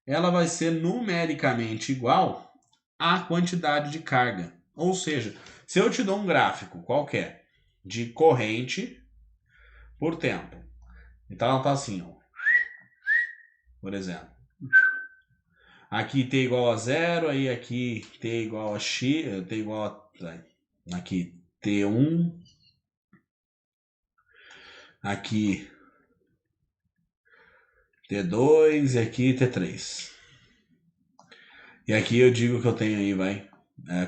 ela vai ser numericamente igual à quantidade de carga. Ou seja, se eu te dou um gráfico qualquer de corrente por tempo, então ela está assim, ó. Por exemplo, aqui t igual a 0, aí aqui t igual a x, t igual a, aqui t1, aqui t2 e aqui t3. E aqui eu digo que eu tenho aí,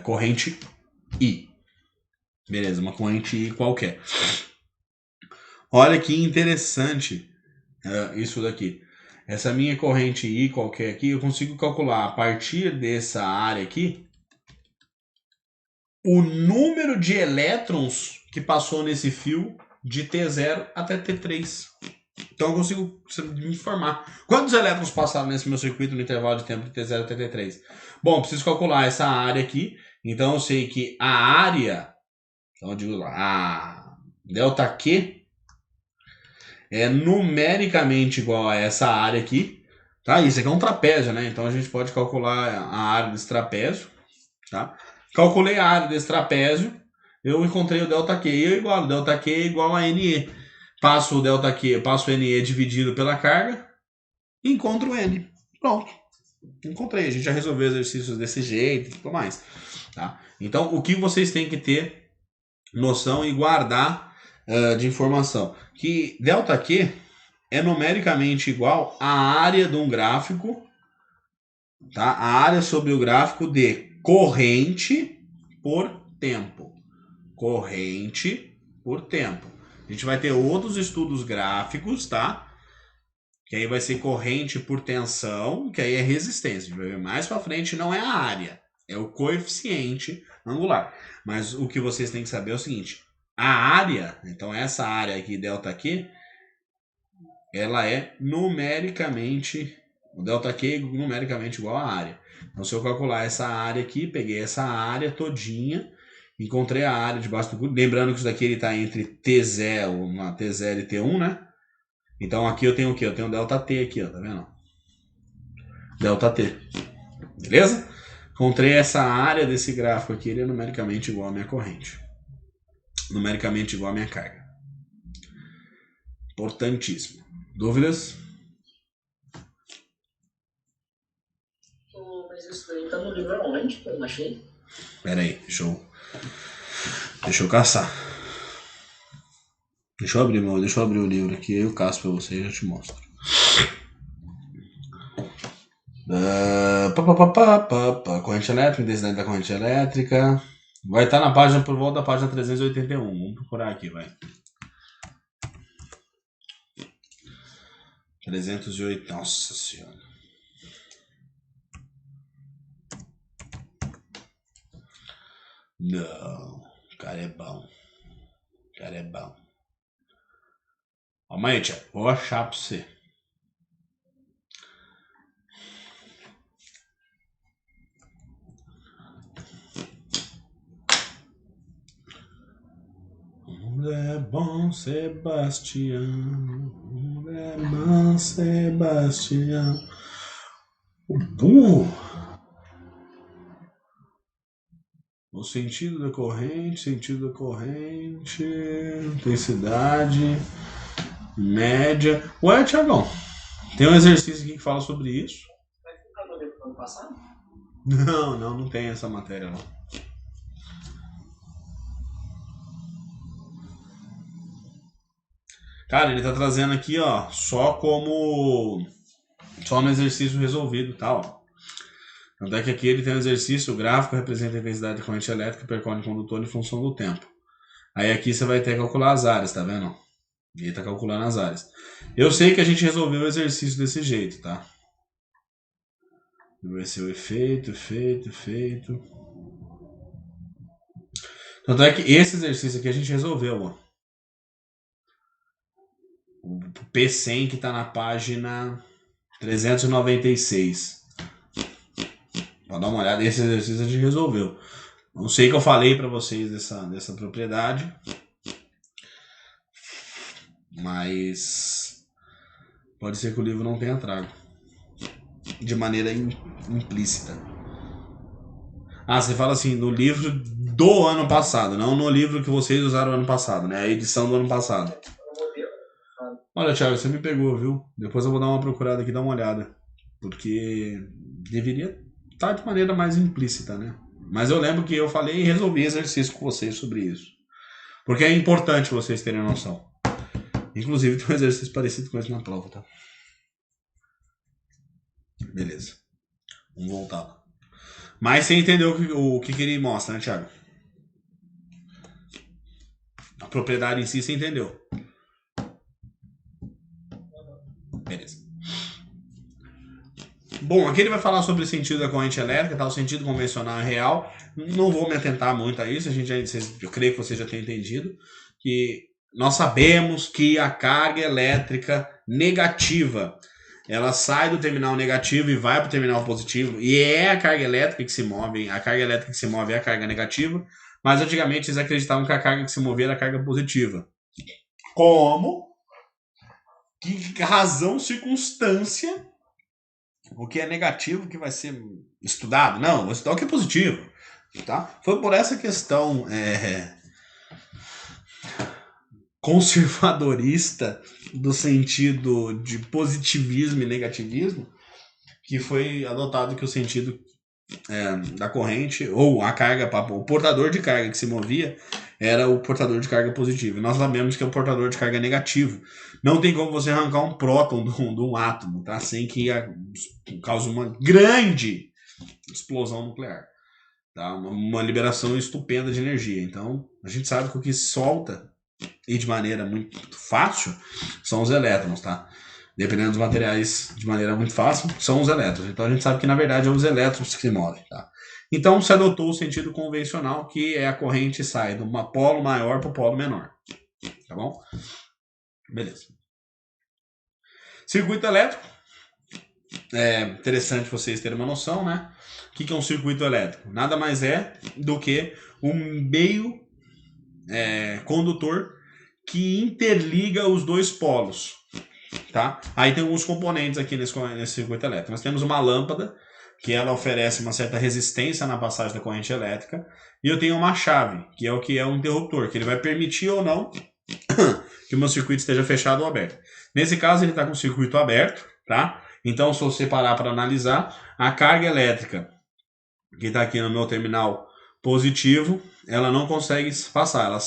corrente I. Beleza, uma corrente I qualquer. Olha que interessante isso daqui. Essa minha corrente I qualquer aqui, eu consigo calcular a partir dessa área aqui o número de elétrons que passou nesse fio de T0 até T3. Então eu consigo me informar. Quantos elétrons passaram nesse meu circuito no intervalo de tempo de T0 até T3? Bom, preciso calcular essa área aqui. Então eu sei que a área, então eu digo lá, a ΔQ é numericamente igual a essa área aqui. Tá? Isso aqui é um trapézio, né? Então a gente pode calcular a área desse trapézio. Tá? Calculei a área desse trapézio, eu encontrei o ΔQ. E eu igualo, ΔQ é igual a NE. Passo o ΔQ, passo o NE dividido pela carga, e encontro o N. Pronto. Encontrei. A gente já resolveu exercícios desse jeito e tudo mais. Tá? Então, o que vocês têm que ter noção e guardar de informação? Que ΔQ é numericamente igual à área de um gráfico, tá? A área sobre o gráfico de corrente por tempo. Corrente por tempo. A gente vai ter outros estudos gráficos, tá? Que aí vai ser corrente por tensão, que aí é resistência. A gente vai ver mais pra frente, não é a área, é o coeficiente angular. Mas o que vocês têm que saber é o seguinte: a área, então essa área aqui, ΔQ, ela é numericamente, o ΔQ é numericamente igual à área. Então se eu calcular essa área aqui, peguei essa área todinha, encontrei a área debaixo do curso. Lembrando que isso daqui está entre T0 e T1, né? Então aqui eu tenho o quê? Eu tenho ΔT aqui, ó, tá vendo? ΔT. Beleza? Encontrei essa área desse gráfico aqui, ele é numericamente igual à minha corrente. Numericamente igual à minha carga. Importantíssimo. Dúvidas? Mas isso daí tá no livro onde? Que eu não achei. Pera aí, deixa eu caçar. Deixa eu abrir o livro aqui, eu caço pra você e já te mostro. Corrente elétrica, intensidade da corrente elétrica. Vai estar na página, por volta da página 381. Vamos procurar aqui, vai. 308. Nossa senhora. Não. O cara é bom. O cara é bom. Calma aí, tia. Vou achar pra você. É bom, Sebastião. É bom, Sebastião. O burro. O sentido da corrente, intensidade, média. Ué, Thiagão, tem um exercício aqui que fala sobre isso? Vai ficar no livro do ano passado? Não tem essa matéria não. Cara, ele tá trazendo aqui, ó, só no exercício resolvido, tá, ó. Tanto é que aqui ele tem um exercício, o gráfico representa a intensidade da corrente elétrica que percorre o condutor em função do tempo. Aí aqui você vai ter que calcular as áreas, tá vendo? Ele tá calculando as áreas. Eu sei que a gente resolveu o exercício desse jeito, tá? Vai ser o efeito. Tanto é que esse exercício aqui a gente resolveu, ó. O P100 que tá na página 396. Pode dar uma olhada, esse exercício a gente resolveu. Não sei que eu falei para vocês dessa propriedade, mas pode ser que o livro não tenha trago de maneira implícita. Ah, você fala assim, no livro do ano passado, não no livro que vocês usaram ano passado, né? A edição do ano passado. Olha, Thiago, você me pegou, viu? Depois eu vou dar uma procurada aqui, dar uma olhada. Porque deveria estar de maneira mais implícita, né? Mas eu lembro que eu falei e resolvi exercício com vocês sobre isso. Porque é importante vocês terem noção. Inclusive tem um exercício parecido com esse na prova, tá? Beleza. Vamos voltar lá. Mas você entendeu o que ele mostra, né, Thiago? A propriedade em si você entendeu. Bom, aqui ele vai falar sobre o sentido da corrente elétrica, tá? O sentido convencional e real. Não vou me atentar muito a isso, eu creio que você já tenha entendido, que nós sabemos que a carga elétrica negativa, ela sai do terminal negativo e vai para o terminal positivo, e é a carga elétrica que se move, a carga elétrica que se move é a carga negativa, mas antigamente eles acreditavam que a carga que se movia era a carga positiva. Como? Que razão, circunstância, o que é negativo que vai ser estudado? Não, vou estudar o que é positivo. Tá? Foi por essa questão conservadorista do sentido de positivismo e negativismo que foi adotado que o sentido da corrente, ou a carga, o portador de carga que se movia era o portador de carga positiva. E nós sabemos que é o portador de carga negativo. Não tem como você arrancar um próton de um átomo, tá? Sem que cause uma grande explosão nuclear. Tá? Uma liberação estupenda de energia. Então, a gente sabe que o que solta, e de maneira muito fácil, são os elétrons, tá? Dependendo dos materiais, de maneira muito fácil, são os elétrons. Então a gente sabe que na verdade é os elétrons que se movem, tá? Então se adotou o sentido convencional, que é a corrente sai de um polo maior para o polo menor. Tá bom? Beleza. Circuito elétrico. É interessante vocês terem uma noção, né? O que é um circuito elétrico? Nada mais é do que um meio condutor que interliga os dois polos. Tá? Aí tem alguns componentes aqui nesse circuito elétrico. Nós temos uma lâmpada, que ela oferece uma certa resistência na passagem da corrente elétrica, e eu tenho uma chave, que é um interruptor, que ele vai permitir ou não que o meu circuito esteja fechado ou aberto. Nesse caso, ele está com o circuito aberto, tá? Então, se você parar para analisar, a carga elétrica que está aqui no meu terminal positivo, ela não consegue passar, ela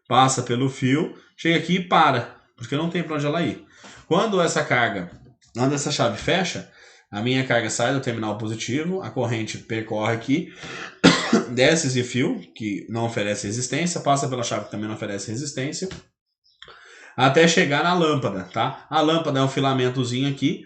passa pelo fio, chega aqui e para, porque não tem para onde ela ir. Quando essa chave fecha, a minha carga sai do terminal positivo, a corrente percorre aqui, desce esse fio, que não oferece resistência, passa pela chave que também não oferece resistência, até chegar na lâmpada, tá? A lâmpada é um filamentozinho aqui.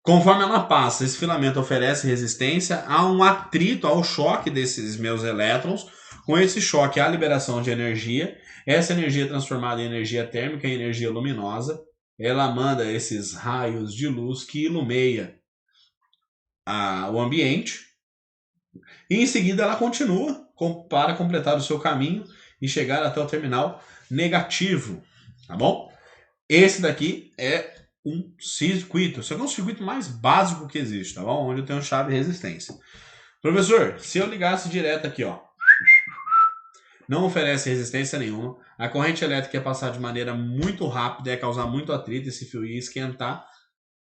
Conforme ela passa, esse filamento oferece resistência, há um atrito, ao choque desses meus elétrons. Com esse choque, há liberação de energia. Essa energia é transformada em energia térmica e energia luminosa. Ela manda esses raios de luz que ilumeia o ambiente. E em seguida ela continua para completar o seu caminho e chegar até o terminal negativo. Tá bom? Esse daqui é um circuito. Esse é o circuito mais básico que existe, tá bom? Onde eu tenho chave e resistência. Professor, se eu ligasse direto aqui, ó, não oferece resistência nenhuma, a corrente elétrica ia passar de maneira muito rápida, ia causar muito atrito, esse fio ia esquentar,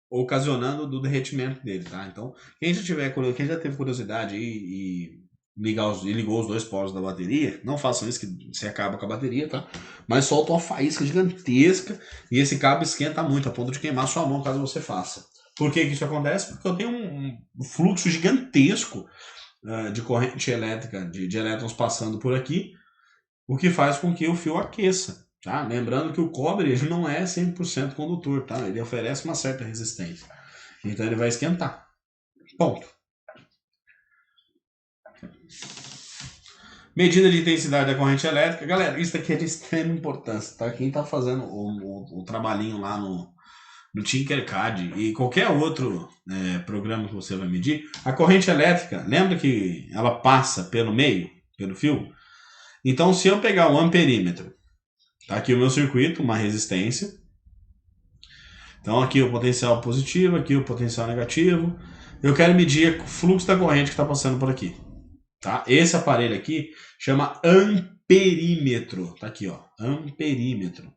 ocasionando o derretimento dele, tá? Então, quem já teve curiosidade e ligou os dois polos da bateria, não façam isso que você acaba com a bateria, tá? Mas solta uma faísca gigantesca e esse cabo esquenta muito, a ponto de queimar sua mão caso você faça. Por que isso acontece? Porque eu tenho um fluxo gigantesco de corrente elétrica, de elétrons passando por aqui, o que faz com que o fio aqueça, tá? Lembrando que o cobre ele não é 100% condutor, tá? Ele oferece uma certa resistência. Então ele vai esquentar. Ponto. Medida de intensidade da corrente elétrica. Galera, isso aqui é de extrema importância, tá? Quem tá fazendo o trabalhinho lá no Tinkercad e qualquer outro programa que você vai medir, a corrente elétrica, lembra que ela passa pelo meio, pelo fio? Então, se eu pegar o amperímetro, tá aqui o meu circuito, uma resistência. Então, aqui o potencial positivo, aqui o potencial negativo. Eu quero medir o fluxo da corrente que está passando por aqui. Tá? Esse aparelho aqui chama amperímetro. Tá aqui, ó, amperímetro.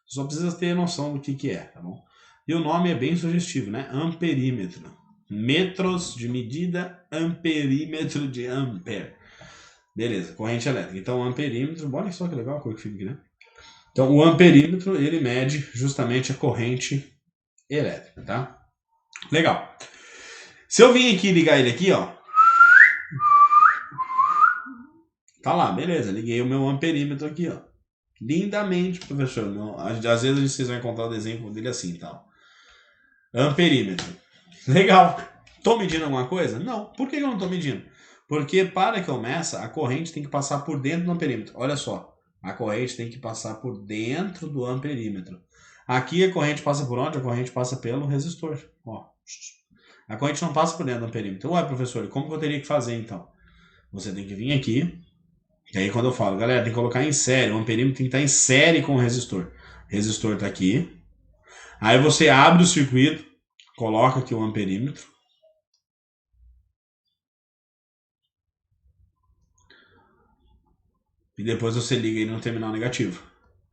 Só precisa ter noção do que é, tá bom? E o nome é bem sugestivo, né? Amperímetro. Metros de medida, amperímetro de ampere. Beleza, corrente elétrica. Então, o amperímetro, olha só que legal a cor que fica aqui, né? Então, o amperímetro, ele mede justamente a corrente elétrica, tá? Legal. Se eu vim aqui ligar ele aqui, ó. Tá lá, beleza. Liguei o meu amperímetro aqui, ó. Lindamente, professor. Às vezes vocês vão encontrar o desenho dele assim, tal. Amperímetro. Legal. Estou medindo alguma coisa? Não. Por que eu não estou medindo? Porque para que eu meça, a corrente tem que passar por dentro do amperímetro. Olha só. A corrente tem que passar por dentro do amperímetro. Aqui a corrente passa por onde? A corrente passa pelo resistor. Ó. A corrente não passa por dentro do amperímetro. Ué, professor, como que eu teria que fazer então? Você tem que vir aqui. E aí quando eu falo, galera, tem que colocar em série. O amperímetro tem que estar em série com o resistor. O resistor está aqui. Aí você abre o circuito, coloca aqui o amperímetro. E depois você liga ele no terminal negativo.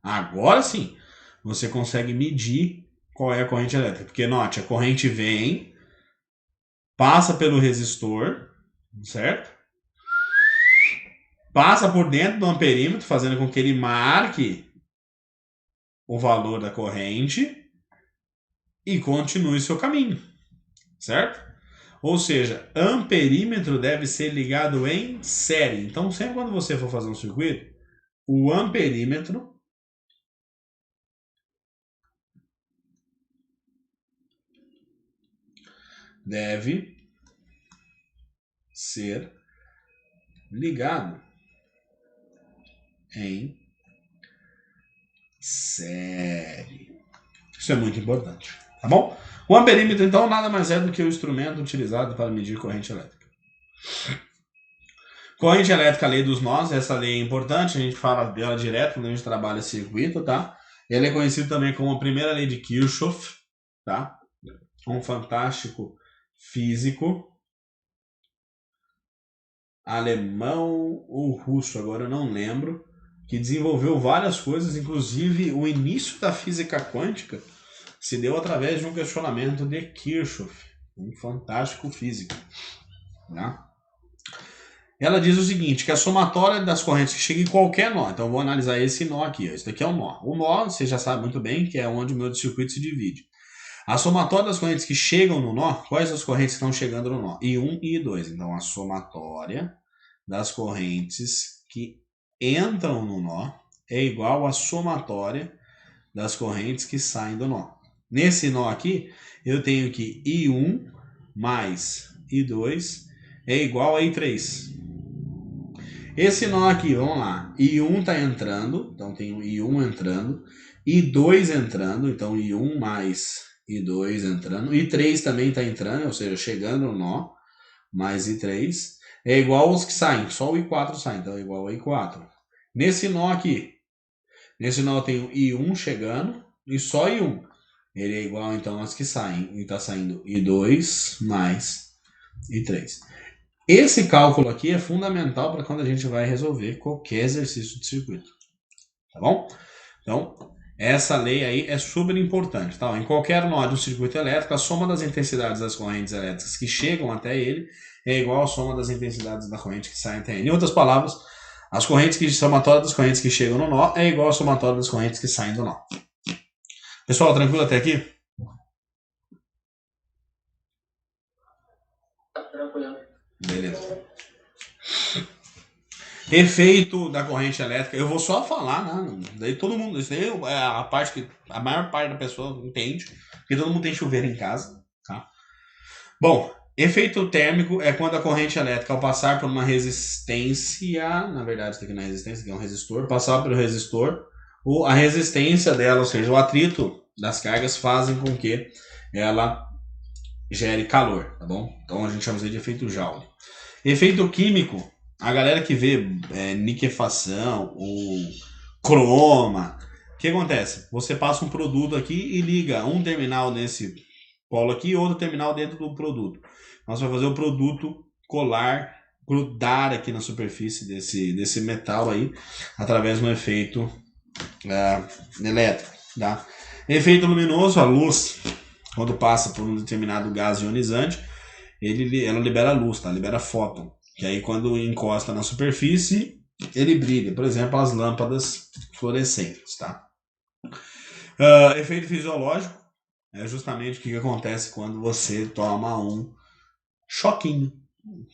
Agora sim, você consegue medir qual é a corrente elétrica. Porque note, a corrente vem, passa pelo resistor, certo? Passa por dentro do amperímetro, fazendo com que ele marque o valor da corrente e continue seu caminho, certo? Ou seja, amperímetro deve ser ligado em série. Então, sempre quando você for fazer um circuito, o amperímetro deve ser ligado em série. Isso é muito importante, tá bom? O amperímetro, então, nada mais é do que o instrumento utilizado para medir corrente elétrica. Corrente elétrica, a lei dos nós, essa lei é importante, a gente fala dela direto quando a gente trabalha circuito, tá? Ela é conhecida também como a primeira lei de Kirchhoff, tá? Um fantástico físico alemão ou russo, agora eu não lembro, que desenvolveu várias coisas, inclusive o início da física quântica se deu através de um questionamento de Kirchhoff, um fantástico físico, tá? Ela diz o seguinte, que a somatória das correntes que chega em qualquer nó, então eu vou analisar esse nó aqui, ó. Esse daqui é um nó. O nó, você já sabe muito bem, que é onde o meu circuito se divide. A somatória das correntes que chegam no nó, quais as correntes que estão chegando no nó? I1 e I2. Então a somatória das correntes que entram no nó é igual à somatória das correntes que saem do nó. Nesse nó aqui, eu tenho que I1 mais I2 é igual a I3. Esse nó aqui, vamos lá, I1 está entrando, então tem I1 entrando, I2 entrando, então I1 mais I2 entrando, I3 também está entrando, ou seja, chegando no nó, mais I3, é igual aos que saem, só o I4 sai, então é igual a I4. Nesse nó aqui, nesse nó eu tenho I1 chegando e só I1, ele é igual então aos que saem, e está saindo I2 mais I3. Esse cálculo aqui é fundamental para quando a gente vai resolver qualquer exercício de circuito, tá bom? Então, essa lei aí é super importante, tá? Em qualquer nó de um circuito elétrico, a soma das intensidades das correntes elétricas que chegam até ele é igual à soma das intensidades da corrente que sai até ele. Em outras palavras, a somatória das correntes que chegam no nó é igual à somatória das correntes que saem do nó. Pessoal, tranquilo até aqui? Tranquilo. Beleza. Efeito da corrente elétrica, eu vou só falar, né? Daí todo mundo, isso daí é a parte que a maior parte da pessoa entende, porque todo mundo tem chuveiro em casa, tá? Bom, efeito térmico é quando a corrente elétrica, ao passar por uma resistência, na verdade isso aqui não é resistência, isso aqui é um resistor, passar pelo resistor, a resistência dela, ou seja, o atrito das cargas fazem com que ela gere calor, tá bom? Então a gente chama isso de efeito Joule. Efeito químico, a galera que vê liquefação, ou croma, o que acontece? Você passa um produto aqui e liga um terminal nesse polo aqui e outro terminal dentro do produto. Nós vamos fazer o produto colar, grudar aqui na superfície desse metal aí, através de um efeito elétrico, tá? Efeito luminoso, a luz, quando passa por um determinado gás ionizante, ela libera luz, tá? Libera fóton. Que aí quando encosta na superfície, ele brilha. Por exemplo, as lâmpadas fluorescentes, tá? Efeito fisiológico é justamente o que acontece quando você toma um choquinho.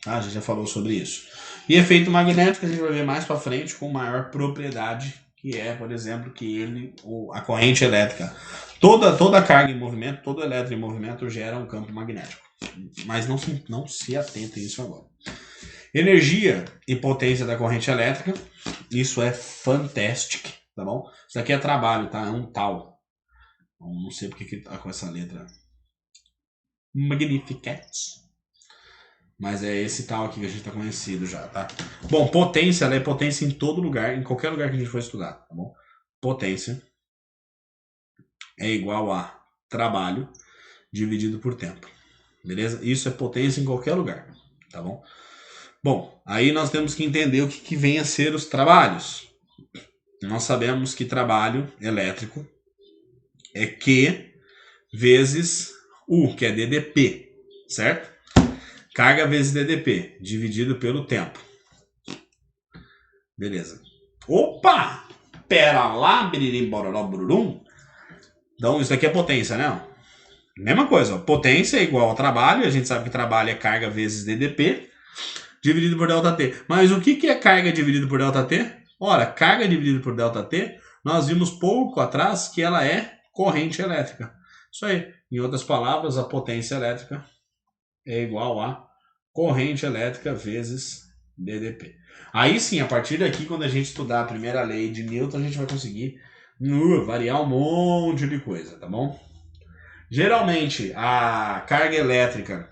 Tá? A gente já falou sobre isso. E efeito magnético a gente vai ver mais para frente com maior propriedade, que é, por exemplo, que a corrente elétrica, toda carga em movimento, todo elétron em movimento gera um campo magnético. mas não se atentem a isso agora. Energia e potência da corrente elétrica, isso é fantastic, tá bom? Isso aqui é trabalho, tá? É um tal. Não sei porque que tá com essa letra Magnificat. Mas é esse tal aqui que a gente tá conhecido já, tá? Bom, potência, ela é potência em todo lugar, em qualquer lugar que a gente for estudar, tá bom? Potência é igual a trabalho dividido por tempo, beleza? Isso é potência em qualquer lugar, tá bom? Bom, aí nós temos que entender o que vem a ser os trabalhos. Nós sabemos que trabalho elétrico é Q vezes U, que é DDP, certo? Carga vezes DDP, dividido pelo tempo. Beleza. Opa! Pera lá, biririm, bororó, bururum. Então, isso aqui é potência, né? Mesma coisa, ó. Potência é igual ao trabalho. A gente sabe que trabalho é carga vezes DDP, dividido por ΔT. Mas o que é carga dividido por ΔT? Ora, carga dividido por ΔT, nós vimos pouco atrás que ela é corrente elétrica. Isso aí. Em outras palavras, a potência elétrica é igual a corrente elétrica vezes DDP. Aí sim, a partir daqui, quando a gente estudar a primeira lei de Newton, a gente vai conseguir variar um monte de coisa, tá bom? Geralmente, a carga elétrica,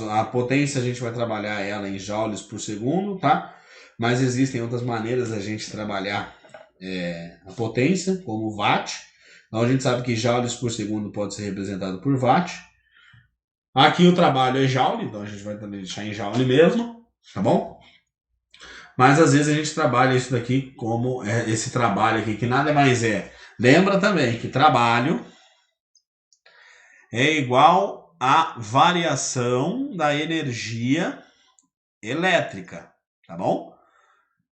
a potência a gente vai trabalhar ela em joules por segundo, tá? Mas existem outras maneiras da gente trabalhar a potência, como watt. Então a gente sabe que joules por segundo pode ser representado por watt. Aqui o trabalho é joule, então a gente vai também deixar em joule mesmo, tá bom? Mas às vezes a gente trabalha isso daqui como esse trabalho aqui, que nada mais é. Lembra também que trabalho é igual à variação da energia elétrica, tá bom?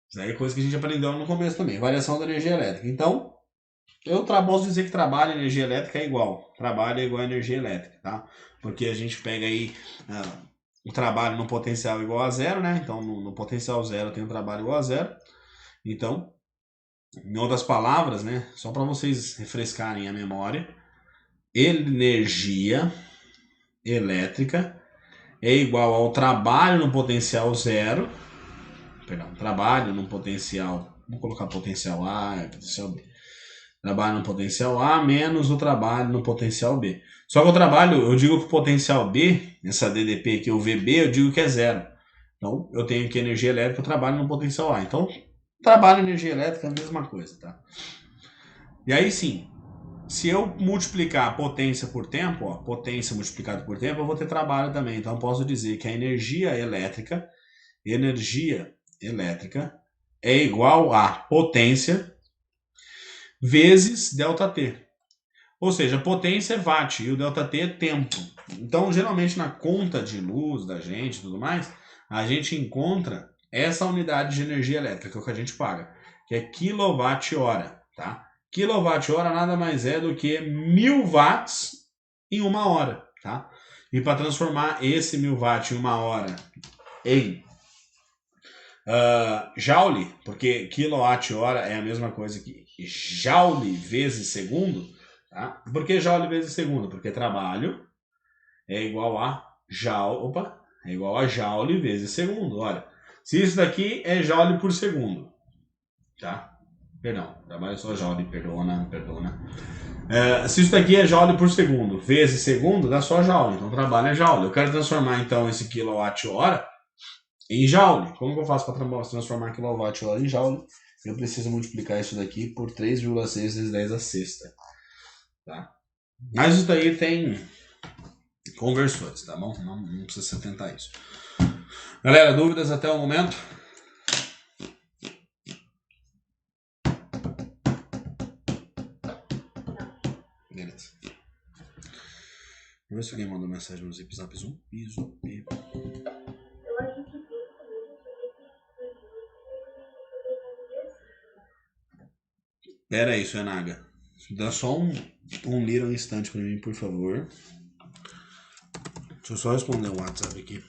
Isso aí é coisa que a gente aprendeu no começo também, variação da energia elétrica. Então, eu posso dizer que trabalho e energia elétrica é igual. Trabalho é igual a energia elétrica, tá? Porque a gente pega aí o trabalho no potencial igual a zero, né? Então, no potencial zero tem um trabalho igual a zero. Então, em outras palavras, né? Só para vocês refrescarem a memória, energia elétrica é igual ao trabalho no potencial zero. Perdão, trabalho no potencial... Vamos colocar potencial A e potencial B. Trabalho no potencial A menos o trabalho no potencial B. Só que o trabalho, eu digo que o potencial B, essa DDP aqui, o VB, eu digo que é zero. Então, eu tenho aqui energia elétrica, eu trabalho no potencial A. Então, trabalho e energia elétrica é a mesma coisa, tá? E aí sim, se eu multiplicar a potência por tempo, ó, potência multiplicada por tempo, eu vou ter trabalho também. Então, eu posso dizer que a energia elétrica é igual a potência vezes ΔT. Ou seja, a potência é watt e o ΔT é tempo. Então, geralmente na conta de luz da gente e tudo mais, a gente encontra essa unidade de energia elétrica, que é o que a gente paga, que é quilowatt-hora, tá? Quilowatt-hora nada mais é do que 1000 watts em uma hora, tá? E para transformar esse 1000 watts em uma hora em joule, porque quilowatt-hora é a mesma coisa que joule vezes segundo, tá? Por que joule vezes segundo? Porque trabalho é igual a joule vezes segundo. Olha, se isso daqui é joule por segundo, tá? Perdão, trabalho é só joule, perdona. Se isso daqui é joule por segundo vezes segundo, dá só joule. Então trabalho é joule. Eu quero transformar então esse quilowatt-hora em joule. Como que eu faço para transformar quilowatt-hora em joule? Eu preciso multiplicar isso daqui por 3,6 vezes 10 a sexta. Tá? Mas isso daí tem conversores, tá bom? Não precisa se atentar a isso. Galera, dúvidas até o momento? Beleza. Vamos ver se alguém mandou mensagem no Zip Zap Zoom. Eu acho que Pera aí, Suenaga. Dá só um little instante pra mim, por favor. Deixa eu só responder o WhatsApp aqui.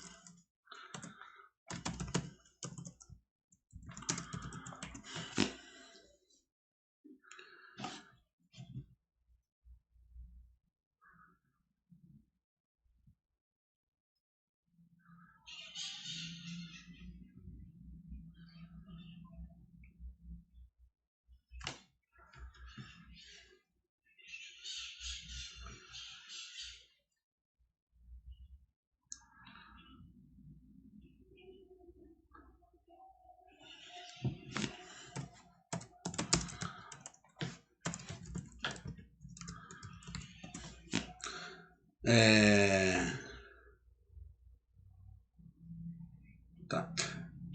Tá.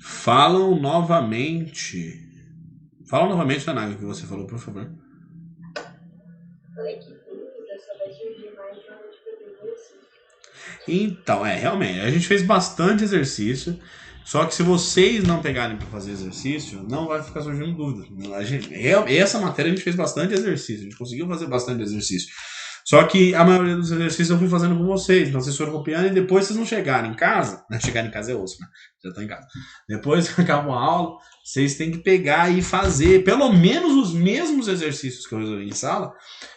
Falam novamente, Tanaga, o que você falou, por favor. Falei que dúvida só vai surgir mais na hora de fazer exercício. Então, realmente, a gente fez bastante exercício, só que se vocês não pegarem para fazer exercício, não vai ficar surgindo dúvida. Essa matéria a gente fez bastante exercício, a gente conseguiu fazer bastante exercício. Só que a maioria dos exercícios eu fui fazendo com vocês, então vocês foram copiando e depois vocês não chegarem em casa, né? Chegar em casa é osso, né? Já estão em casa. Depois que acaba a aula, vocês têm que pegar e fazer pelo menos os mesmos exercícios que eu resolvi em sala,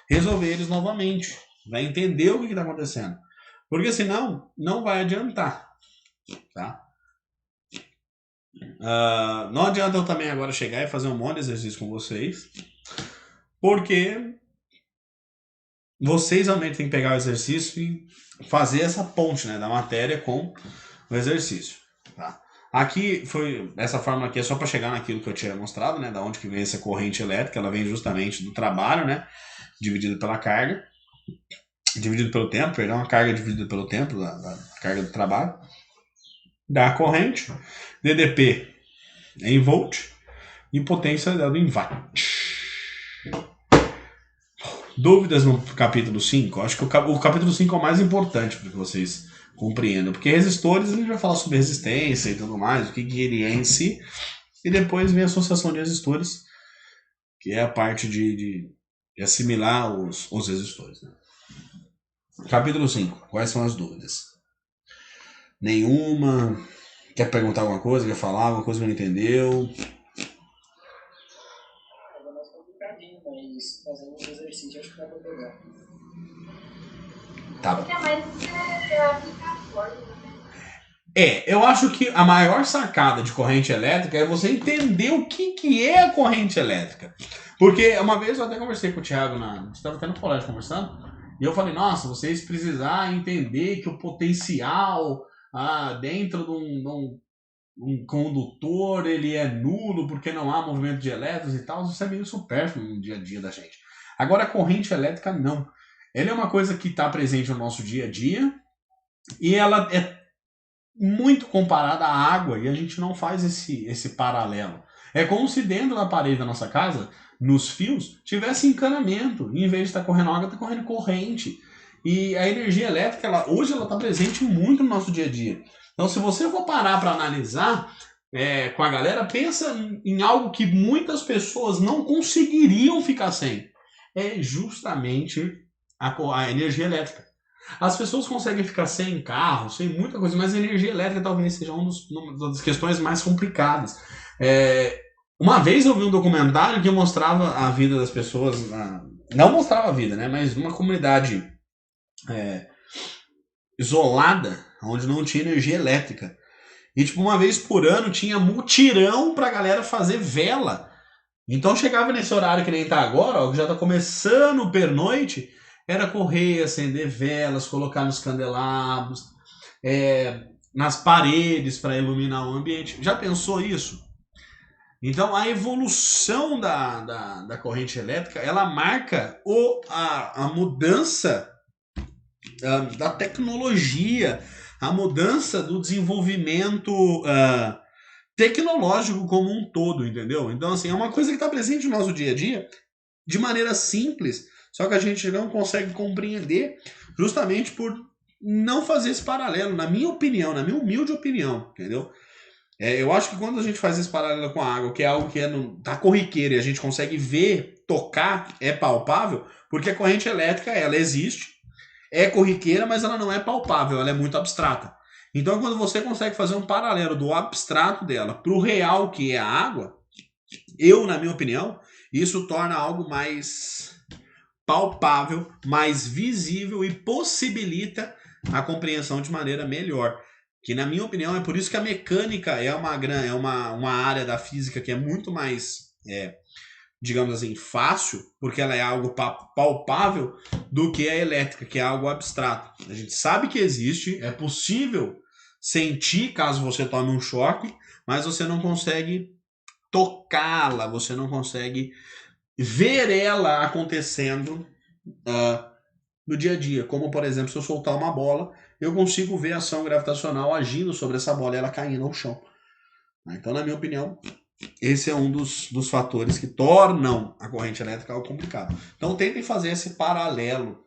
resolver eles novamente, vai entender o que está acontecendo. Porque senão, não vai adiantar, tá? Não adianta eu também agora chegar e fazer um monte de exercício com vocês, porque vocês realmente têm que pegar o exercício e fazer essa ponte, né, da matéria com o exercício, tá? Aqui essa fórmula aqui é só para chegar naquilo que eu tinha mostrado, né, da onde que vem essa corrente elétrica, ela vem justamente do trabalho, né, dividido pela carga, dividido pelo tempo, perdão, a carga dividida pelo tempo, da carga do trabalho, da corrente, DDP em volt e potência dado em watt. Dúvidas no capítulo 5? Acho que o capítulo 5 é o mais importante para que vocês compreendam, porque resistores a gente vai falar sobre resistência e tudo mais, o que ele é em si, e depois vem a associação de resistores, que é a parte de assimilar os resistores, né? Capítulo 5. Quais são as dúvidas? Nenhuma? Quer perguntar alguma coisa? Quer falar alguma coisa que não entendeu? É mais complicadinho, mas fazendo um exercício acho que dá pra pegar. Tá bom. Porque é mais aplicar a fórmula, né? Eu acho que a maior sacada de corrente elétrica é você entender o que é a corrente elétrica. Porque uma vez eu até conversei com o Thiago, a gente estava até no colégio conversando, e eu falei, nossa, vocês precisar entender que o potencial dentro de um condutor ele é nulo porque não há movimento de elétrons e tal, isso é meio supérfluo no dia a dia da gente. Agora a corrente elétrica não. Ela é uma coisa que está presente no nosso dia a dia e ela é muito comparada à água e a gente não faz esse paralelo. É como se dentro da parede da nossa casa, nos fios, tivesse encanamento. E em vez de estar correndo água, está correndo corrente. E a energia elétrica, hoje ela está presente muito no nosso dia a dia. Então, se você for parar para analisar com a galera, pensa em algo que muitas pessoas não conseguiriam ficar sem. É justamente a energia elétrica. As pessoas conseguem ficar sem carro, sem muita coisa, mas a energia elétrica talvez seja uma das questões mais complicadas. Uma vez eu vi um documentário que mostrava a vida das pessoas, não mostrava a vida, né, mas numa comunidade isolada, onde não tinha energia elétrica. E tipo, uma vez por ano tinha mutirão pra galera fazer vela. Então chegava nesse horário que nem tá agora, ó, que já tá começando o pernoite, era correr, acender velas, colocar nos candelabros, nas paredes para iluminar o ambiente. Já pensou isso? Então a evolução da corrente elétrica, ela marca a mudança da tecnologia, a mudança do desenvolvimento tecnológico como um todo, entendeu? Então, assim, é uma coisa que está presente no nosso dia a dia de maneira simples, só que a gente não consegue compreender justamente por não fazer esse paralelo, na minha opinião, na minha humilde opinião, entendeu? Eu acho que quando a gente faz esse paralelo com a água, que é algo que tá corriqueiro e a gente consegue ver, tocar, é palpável, porque a corrente elétrica, ela existe, é corriqueira, mas ela não é palpável, ela é muito abstrata. Então, quando você consegue fazer um paralelo do abstrato dela para o real, que é a água, na minha opinião, isso torna algo mais palpável, mais visível e possibilita a compreensão de maneira melhor. Que, na minha opinião, é por isso que a mecânica é uma área da física que é muito mais, digamos assim, fácil, porque ela é algo palpável, do que a elétrica, que é algo abstrato. A gente sabe que existe, é possível sentir caso você tome um choque, mas você não consegue tocá-la, você não consegue ver ela acontecendo no dia a dia, como por exemplo, se eu soltar uma bola, eu consigo ver a ação gravitacional agindo sobre essa bola e ela caindo ao chão. Então, na minha opinião, esse é um dos fatores que tornam a corrente elétrica algo complicado. Então, tentem fazer esse paralelo.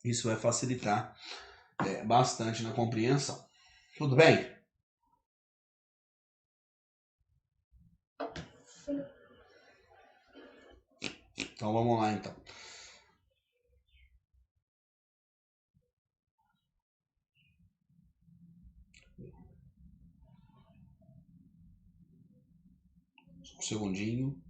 Isso vai facilitar bastante na compreensão. Tudo bem? Então, vamos lá, então. Um segundinho.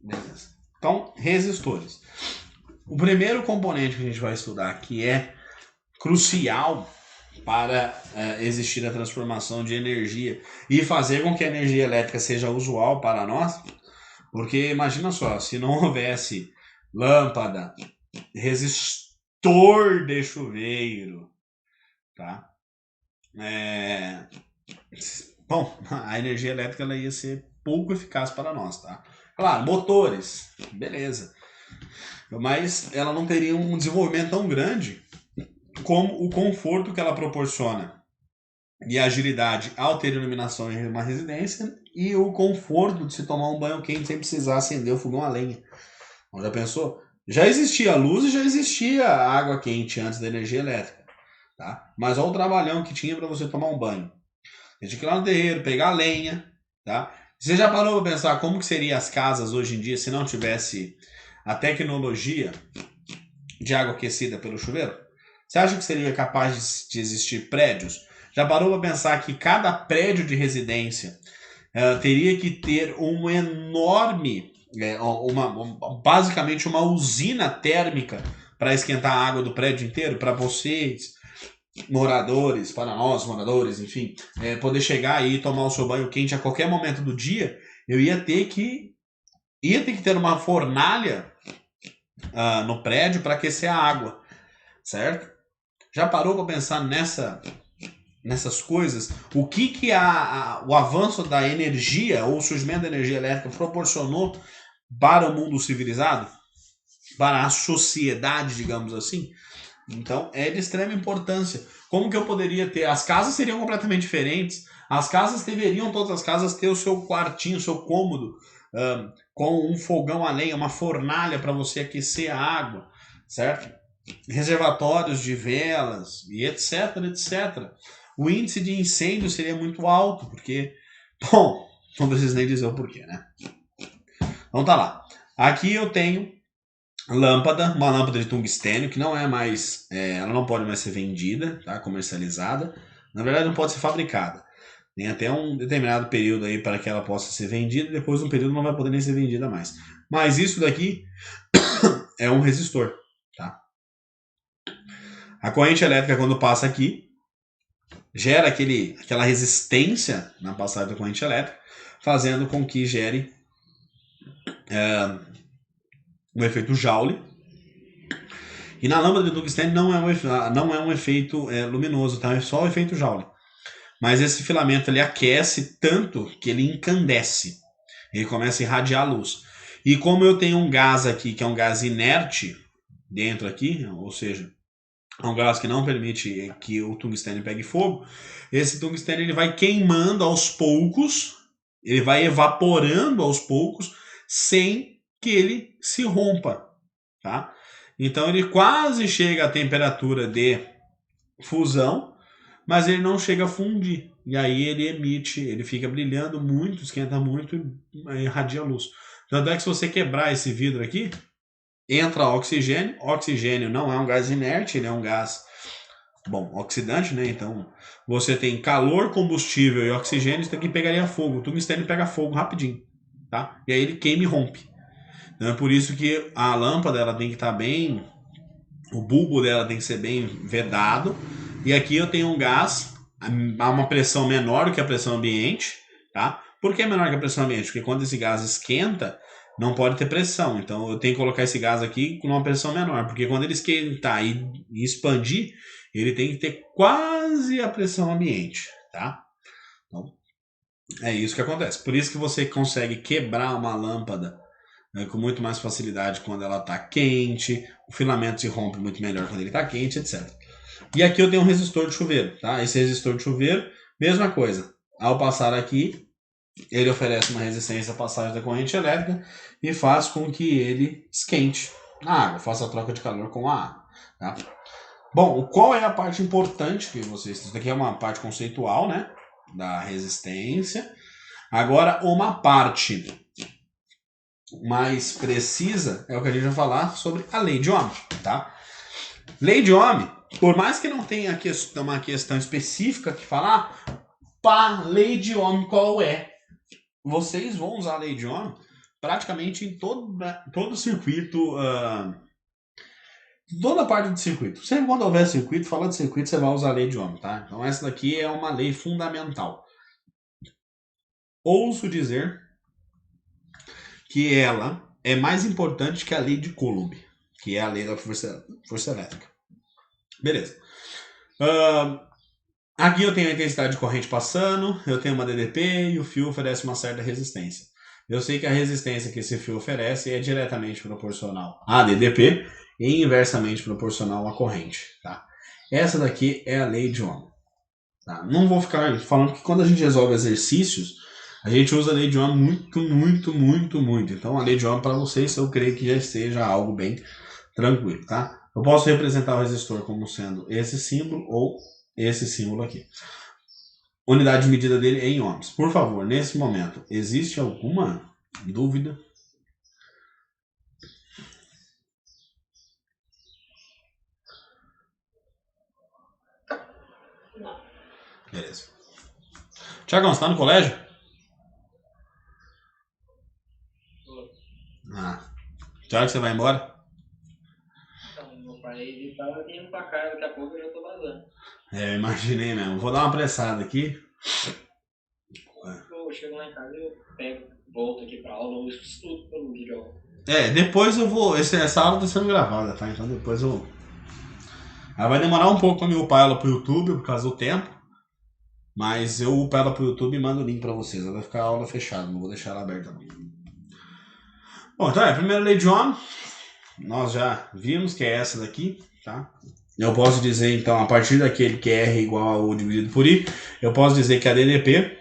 Beleza. Então, resistores. O primeiro componente que a gente vai estudar, que é crucial para existir a transformação de energia e fazer com que a energia elétrica seja usual para nós, porque imagina só, se não houvesse lâmpada, resistor de chuveiro, tá? Bom, a energia elétrica ela ia ser pouco eficaz para nós, tá? Claro, motores, beleza. Mas ela não teria um desenvolvimento tão grande como o conforto que ela proporciona e a agilidade ao ter iluminação em uma residência e o conforto de se tomar um banho quente sem precisar acender o fogão a lenha. Já pensou? Já existia luz e já existia água quente antes da energia elétrica, tá? Mas olha o trabalhão que tinha para você tomar um banho. Você tinha que ir lá no terreiro, pegar a lenha, tá? Você já parou para pensar como que seriam as casas hoje em dia se não tivesse a tecnologia de água aquecida pelo chuveiro? Você acha que seria capaz de existir prédios? Já parou para pensar que cada prédio de residência teria que ter um enorme, basicamente uma usina térmica para esquentar a água do prédio inteiro, para vocês, moradores, para nós, moradores, enfim, poder chegar aí e tomar o seu banho quente a qualquer momento do dia? Eu ia ter que ter uma fornalha no prédio para aquecer a água, certo? Já parou para pensar nessas coisas? O que o avanço da energia ou o surgimento da energia elétrica proporcionou para o mundo civilizado? Para a sociedade, digamos assim? Então, é de extrema importância. Como que eu poderia ter? As casas seriam completamente diferentes. As casas todas as casas, ter o seu quartinho, o seu cômodo, com um fogão a lenha, uma fornalha para você aquecer a água, certo? Reservatórios de velas e etc, etc. O índice de incêndio seria muito alto, porque, bom, não preciso nem dizer o porquê, né? Então tá lá. Aqui eu tenho uma lâmpada de tungstênio, que não é mais, ela não pode mais ser vendida, tá? Comercializada. Na verdade, não pode ser fabricada. Tem até um determinado período aí para que ela possa ser vendida, depois de um período não vai poder nem ser vendida mais. Mas isso daqui é um resistor, tá? A corrente elétrica, quando passa aqui, gera aquela resistência na passagem da corrente elétrica, fazendo com que gere um efeito Joule. E na lâmpada de tungstênio não é um efeito luminoso, tá? É só o efeito Joule. Mas esse filamento ele aquece tanto que ele incandesce. Ele começa a irradiar luz. E como eu tenho um gás aqui, que é um gás inerte dentro aqui, ou seja, é um gás que não permite que o tungstênio pegue fogo, esse tungstênio ele vai queimando aos poucos, ele vai evaporando aos poucos, sem que ele se rompa, tá? Então ele quase chega à temperatura de fusão, mas ele não chega a fundir. E aí ele fica brilhando muito, esquenta muito e irradia luz. Tanto é que se você quebrar esse vidro aqui, entra oxigênio. Oxigênio não é um gás inerte, ele é um gás, oxidante, né? Então você tem calor, combustível e oxigênio, isso aqui pegaria fogo. O tungstênio pega fogo rapidinho, tá? E aí ele queima e rompe. Então é por isso que a lâmpada ela tem que estar bem, o bulbo dela tem que ser bem vedado. E aqui eu tenho um gás a uma pressão menor do que a pressão ambiente, tá? Por que menor que a pressão ambiente? Porque quando esse gás esquenta, não pode ter pressão. Então eu tenho que colocar esse gás aqui com uma pressão menor, porque quando ele esquentar e expandir, ele tem que ter quase a pressão ambiente, tá? Então, é isso que acontece. Por isso que você consegue quebrar uma lâmpada, né, com muito mais facilidade quando ela está quente, o filamento se rompe muito melhor quando ele está quente, etc. E aqui eu tenho um resistor de chuveiro, tá? Esse resistor de chuveiro, mesma coisa. Ao passar aqui, ele oferece uma resistência à passagem da corrente elétrica e faz com que ele esquente a água, faça a troca de calor com a água, tá? Bom, qual é a parte importante que vocês... Isso daqui é uma parte conceitual, né? Da resistência. Agora, uma parte mais precisa é o que a gente vai falar sobre a lei de Ohm, tá? Lei de Ohm, por mais que não tenha uma questão específica que falar, lei de Ohm qual é? Vocês vão usar a lei de Ohm praticamente em todo circuito, toda parte do circuito. Sempre quando houver circuito, fala de circuito, você vai usar a lei de Ohm, tá? Então essa daqui é uma lei fundamental. Ouso dizer que ela é mais importante que a lei de Coulomb, que é a lei da força elétrica. Beleza. Aqui eu tenho a intensidade de corrente passando, eu tenho uma DDP e o fio oferece uma certa resistência. Eu sei que a resistência que esse fio oferece é diretamente proporcional à DDP e inversamente proporcional à corrente, tá? Essa daqui é a lei de Ohm. Tá? Não vou ficar falando que quando a gente resolve exercícios, a gente usa a lei de Ohm muito. Então a lei de Ohm para vocês eu creio que já esteja algo bem tranquilo, tá? Eu posso representar o resistor como sendo esse símbolo ou esse símbolo aqui. Unidade de medida dele é em ohms. Por favor, nesse momento, existe alguma dúvida? Não. Beleza. Tiagão, você tá no colégio? Que hora que você vai embora? Então, meu pai ele tava vindo pra cá, daqui a pouco eu já tô vazando. Eu imaginei mesmo. Vou dar uma apressada aqui. Eu chego lá em casa e eu pego, volto aqui pra aula, eu estudo pelo vídeo. Depois eu vou... Essa aula tá sendo gravada, tá? Então depois eu... Ela vai demorar um pouco pra me upar ela pro YouTube, por causa do tempo. Mas eu upo ela pro YouTube e mando o link pra vocês. Ela vai ficar a aula fechada, não vou deixar ela aberta não. Bom, então a primeira lei de Ohm, nós já vimos que é essa daqui, tá? Eu posso dizer, então, a partir daquele que é R igual a U dividido por I, eu posso dizer que a DDP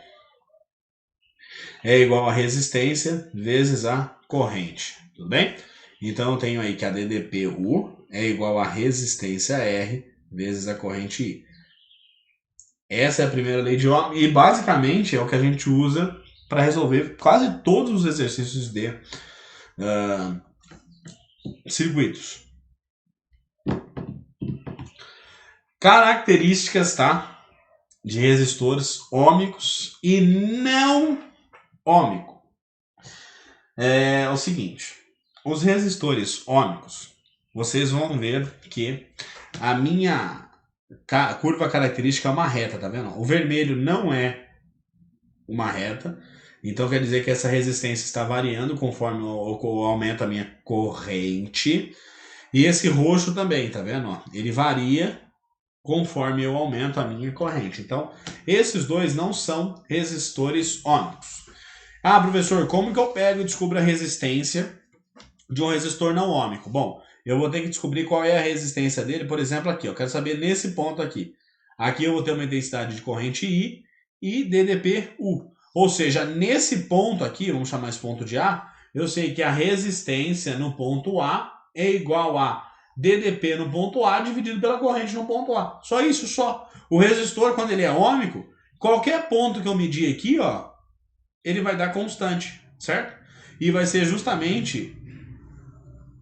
é igual a resistência vezes a corrente, tudo bem? Então eu tenho aí que a DDP-U é igual a resistência R vezes a corrente I. Essa é a primeira lei de Ohm e basicamente é o que a gente usa para resolver quase todos os exercícios de circuitos. Características, tá? De resistores ômicos e não ômico. É o seguinte, os resistores ômicos, vocês vão ver que a minha curva característica é uma reta, tá vendo? O vermelho não é uma reta, então quer dizer que essa resistência está variando conforme aumenta a minha corrente. E esse roxo também, tá vendo? Ele varia conforme eu aumento a minha corrente. Então, esses dois não são resistores ômicos. Ah, professor, como que eu pego e descubro a resistência de um resistor não ômico? Bom, eu vou ter que descobrir qual é a resistência dele. Por exemplo, aqui, eu quero saber nesse ponto aqui. Aqui eu vou ter uma intensidade de corrente I e DDP-U. Ou seja, nesse ponto aqui, vamos chamar esse ponto de A, eu sei que a resistência no ponto A é igual a DDP no ponto A dividido pela corrente no ponto A. Só isso, só. O resistor, quando ele é ômico, qualquer ponto que eu medir aqui, ó, ele vai dar constante, certo? E vai ser justamente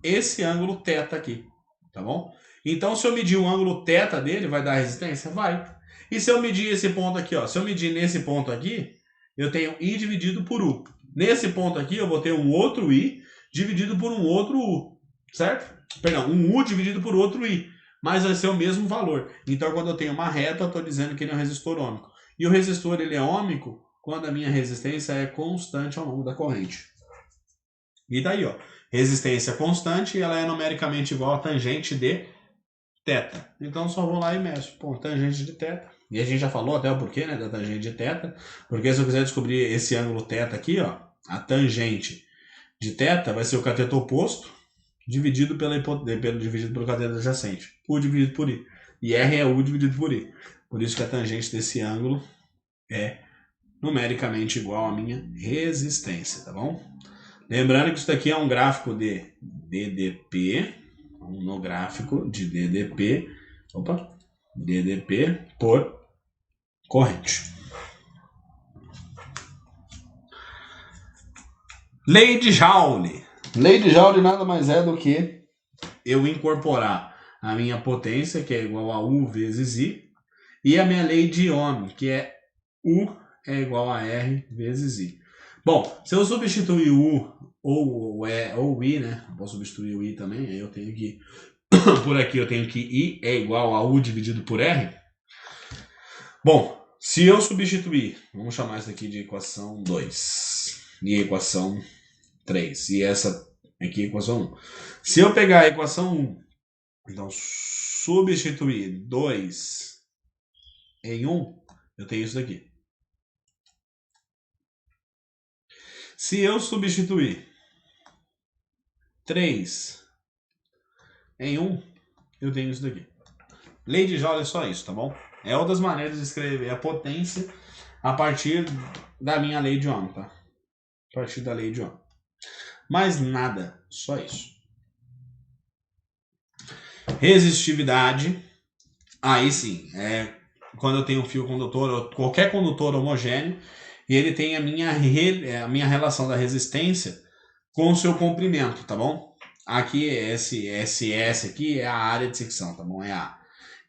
esse ângulo θ aqui, tá bom? Então, se eu medir o ângulo θ dele, vai dar resistência? Vai. E se eu medir esse ponto aqui, ó, se eu medir nesse ponto aqui, eu tenho I dividido por U. Nesse ponto aqui, eu vou ter um outro I dividido por um outro U, certo? Perdão, um U dividido por outro I, mas vai ser o mesmo valor. Então, quando eu tenho uma reta, eu estou dizendo que ele é um resistor ômico. E o resistor, ele é ômico quando a minha resistência é constante ao longo da corrente. E daí, ó, resistência constante, ela é numericamente igual a tangente de θ. Então, só vou lá e meço. Pô, tangente de θ. E a gente já falou até o porquê, né, da tangente de θ. Porque se eu quiser descobrir esse ângulo θ aqui, ó, a tangente de θ vai ser o cateto oposto dividido pelo cateto adjacente. U dividido por I. E R é U dividido por I. Por isso que a tangente desse ângulo é numericamente igual à minha resistência, tá bom? Lembrando que isso daqui é um gráfico de DDP, no gráfico de DDP por corrente. Lei de Joule. Lei de Joule nada mais é do que eu incorporar a minha potência, que é igual a U vezes I, e a minha lei de Ohm, que é U é igual a R vezes I. Bom, se eu substituir U ou I, né? Vou substituir o I também, aí eu tenho que... por aqui eu tenho que I é igual a U dividido por R. Bom, se eu substituir, vamos chamar isso aqui de equação 2 e equação 3, e essa aqui é a equação 1. Se eu pegar a equação 1, então substituir 2 em 1, eu tenho isso daqui. Se eu substituir 3 em 1, eu tenho isso daqui. Lei de Joule é só isso, tá bom? É outras maneiras de escrever a potência a partir da minha lei de Ohm, tá? A partir da lei de Ohm. Mais nada, só isso. Resistividade, aí sim, é quando eu tenho um fio condutor, ou qualquer condutor homogêneo, e ele tem a minha relação da resistência com o seu comprimento, tá bom? Aqui, esse SS aqui é a área de secção, tá bom? É A.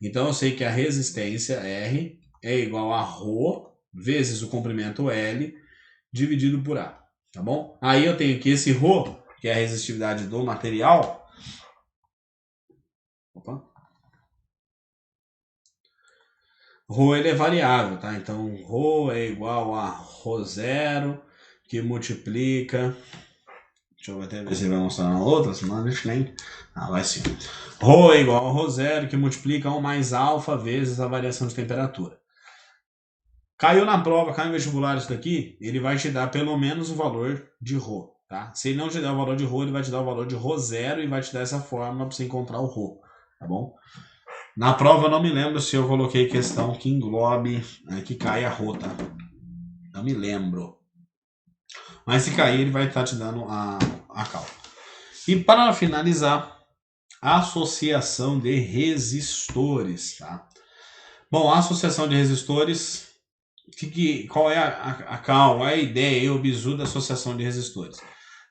Então eu sei que a resistência R é igual a ρ vezes o comprimento L dividido por A, tá bom? Aí eu tenho que esse ρ, que é a resistividade do material, ρ ele é variável, tá? Então ρ é igual a ρ0 que multiplica... Deixa eu até ver se ele vai mostrar na outra, senão a gente nem... Ah, vai sim. Ρ é igual a ρ0 que multiplica 1 mais alfa vezes a variação de temperatura. Caiu na prova, caiu no vestibular isso daqui, ele vai te dar pelo menos o valor de ρ, tá? Se ele não te der o valor de ρ, ele vai te dar o valor de ρ0 e vai te dar essa fórmula para você encontrar o ρ, tá bom? Na prova eu não me lembro se eu coloquei questão que englobe, que caia ρ, tá? Não me lembro. Mas se cair, ele vai estar te dando a cálculo. E para finalizar, associação de resistores, tá? Bom, a associação de resistores, qual é a ideia, o bizu da associação de resistores?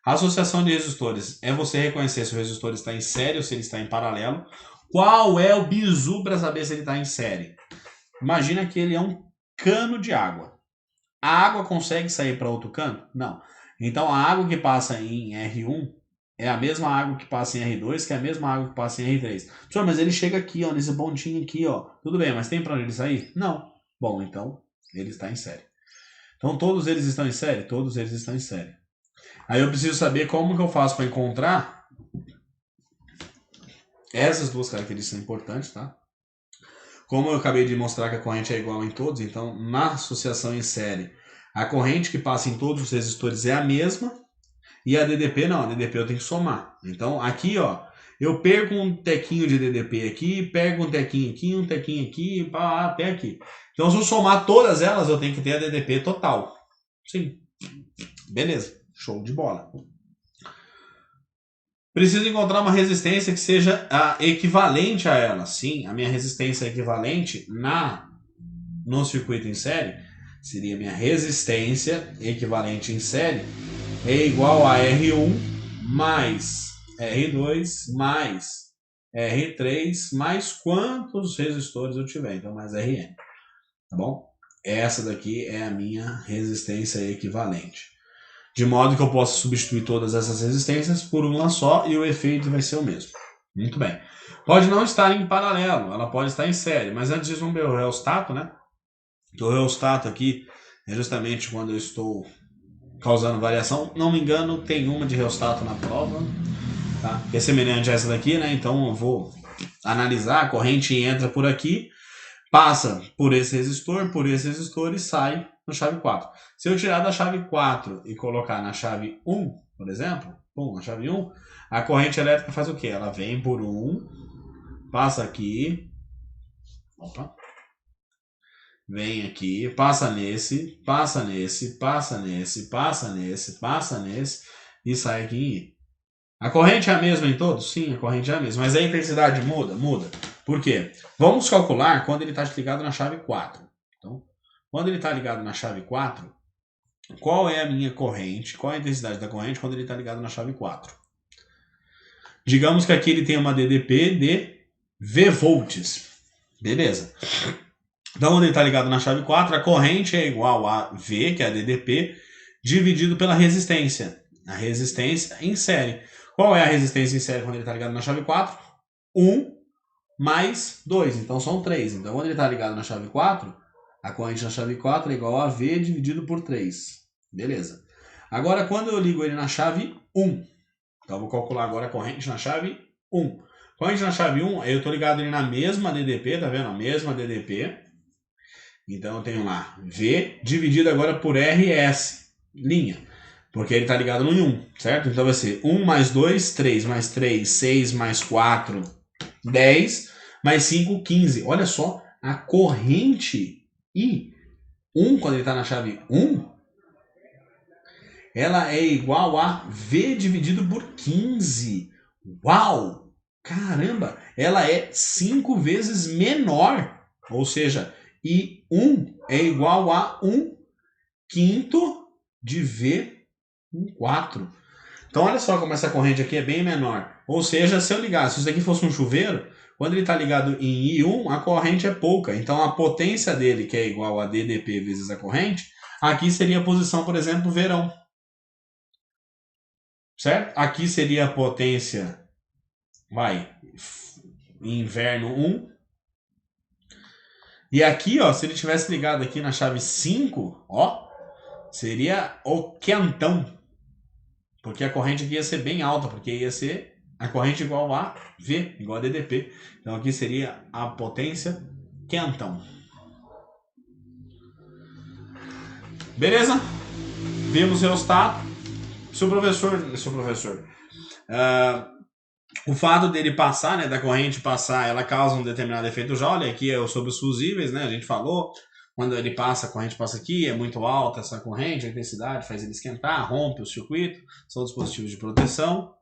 A associação de resistores é você reconhecer se o resistor está em série ou se ele está em paralelo. Qual é o bizu para saber se ele está em série? Imagina que ele é um cano de água. A água consegue sair para outro cano? Não. Então a água que passa em R1 é a mesma água que passa em R2, que é a mesma água que passa em R3. Professor, mas ele chega aqui, ó, nesse pontinho aqui, ó. Tudo bem, mas tem para onde ele sair? Não. Bom, então ele está em série. Então todos eles estão em série? Todos eles estão em série. Aí eu preciso saber como que eu faço para encontrar essas duas características são importantes, tá? Como eu acabei de mostrar que a corrente é igual em todos, então na associação em série, a corrente que passa em todos os resistores é a mesma, e a DDP não, a DDP eu tenho que somar. Então aqui, ó, eu perco um tequinho de DDP aqui, pego um tequinho aqui, até aqui. Então se eu somar todas elas, eu tenho que ter a DDP total. Sim, beleza, show de bola. Preciso encontrar uma resistência que seja equivalente a ela. Sim, a minha resistência equivalente no circuito em série seria a minha resistência equivalente em série é igual a R1 mais R2 mais R3 mais quantos resistores eu tiver. Então, mais Rn. Tá bom? Essa daqui é a minha resistência equivalente. De modo que eu possa substituir todas essas resistências por uma só e o efeito vai ser o mesmo. Muito bem. Pode não estar em paralelo, ela pode estar em série. Mas antes disso, vamos ver o reostato, né? O reostato aqui é justamente quando eu estou causando variação. Não me engano, tem uma de Rheostato na prova, tá? Que é semelhante a essa daqui, né? Então eu vou analisar, a corrente entra por aqui, passa por esse resistor e sai na chave 4. Se eu tirar da chave 4 e colocar na chave 1, por exemplo, na chave 1, a corrente elétrica faz o quê? Ela vem por 1, passa aqui, vem aqui, passa nesse, passa nesse, passa nesse, passa nesse, passa nesse e sai aqui em I. A corrente é a mesma em todos? Sim, a corrente é a mesma. Mas a intensidade muda? Muda. Por quê? Vamos calcular quando ele está ligado na chave 4. Então, quando ele está ligado na chave 4, qual é a minha corrente? Qual é a intensidade da corrente quando ele está ligado na chave 4? Digamos que aqui ele tem uma DDP de V volts. Beleza. Então, quando ele está ligado na chave 4, a corrente é igual a V, que é a DDP, dividido pela resistência. A resistência em série. Qual é a resistência em série quando ele está ligado na chave 4? 1 mais 2. Então, são 3. Então, quando ele está ligado na chave 4, a corrente na chave 4 é igual a V dividido por 3. Beleza. Agora, quando eu ligo ele na chave 1, então eu vou calcular agora a corrente na chave 1. Corrente na chave 1, eu estou ligado ele na mesma DDP, tá vendo? A mesma DDP. Então eu tenho lá V dividido agora por RS, linha. Porque ele está ligado no 1, certo? Então vai ser 1 mais 2, 3 mais 3, 6 mais 4, 10, mais 5, 15. Olha só, a corrente I1, quando ele está na chave 1, ela é igual a V dividido por 15. Uau! Caramba! Ela é 5 vezes menor. Ou seja, I1 é igual a 1/5 de V4. Então olha só como essa corrente aqui é bem menor. Ou seja, se eu ligar, se isso aqui fosse um chuveiro, quando ele está ligado em I1, a corrente é pouca. Então a potência dele, que é igual a DDP vezes a corrente, aqui seria a posição, por exemplo, verão. Certo? Aqui seria a potência, inverno 1. E aqui, ó, se ele tivesse ligado aqui na chave 5, ó, seria o quentão. Porque a corrente aqui ia ser bem alta, porque ia ser a corrente igual a V, igual a DDP. Então aqui seria a potência quentão. Beleza? Vimos o rheostato. O fato dele passar, né, da corrente passar, ela causa um determinado efeito Joule. Aqui é sobre os fusíveis, né? A gente falou. Quando ele passa, a corrente passa aqui, é muito alta essa corrente, a intensidade faz ele esquentar, rompe o circuito, são dispositivos de proteção.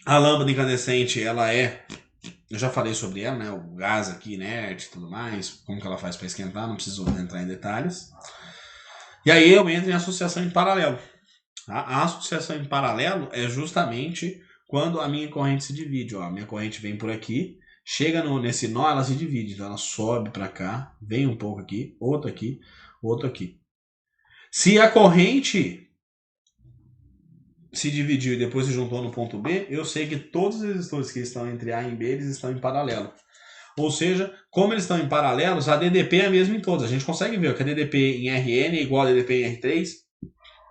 A lâmpada incandescente, ela é, eu já falei sobre ela, né, o gás aqui inerte e tudo mais, como que ela faz para esquentar, não preciso entrar em detalhes. E aí eu entro em associação em paralelo. A associação em paralelo é justamente quando a minha corrente se divide. Ó, a minha corrente vem por aqui, chega nesse nó, ela se divide. Então ela sobe para cá, vem um pouco aqui, outro aqui, outro aqui. Se a corrente se dividiu e depois se juntou no ponto B, eu sei que todos os resistores que estão entre A e B, eles estão em paralelo. Ou seja, como eles estão em paralelos, a DDP é a mesma em todos. A gente consegue ver que a DDP em Rn é igual a DDP em R3,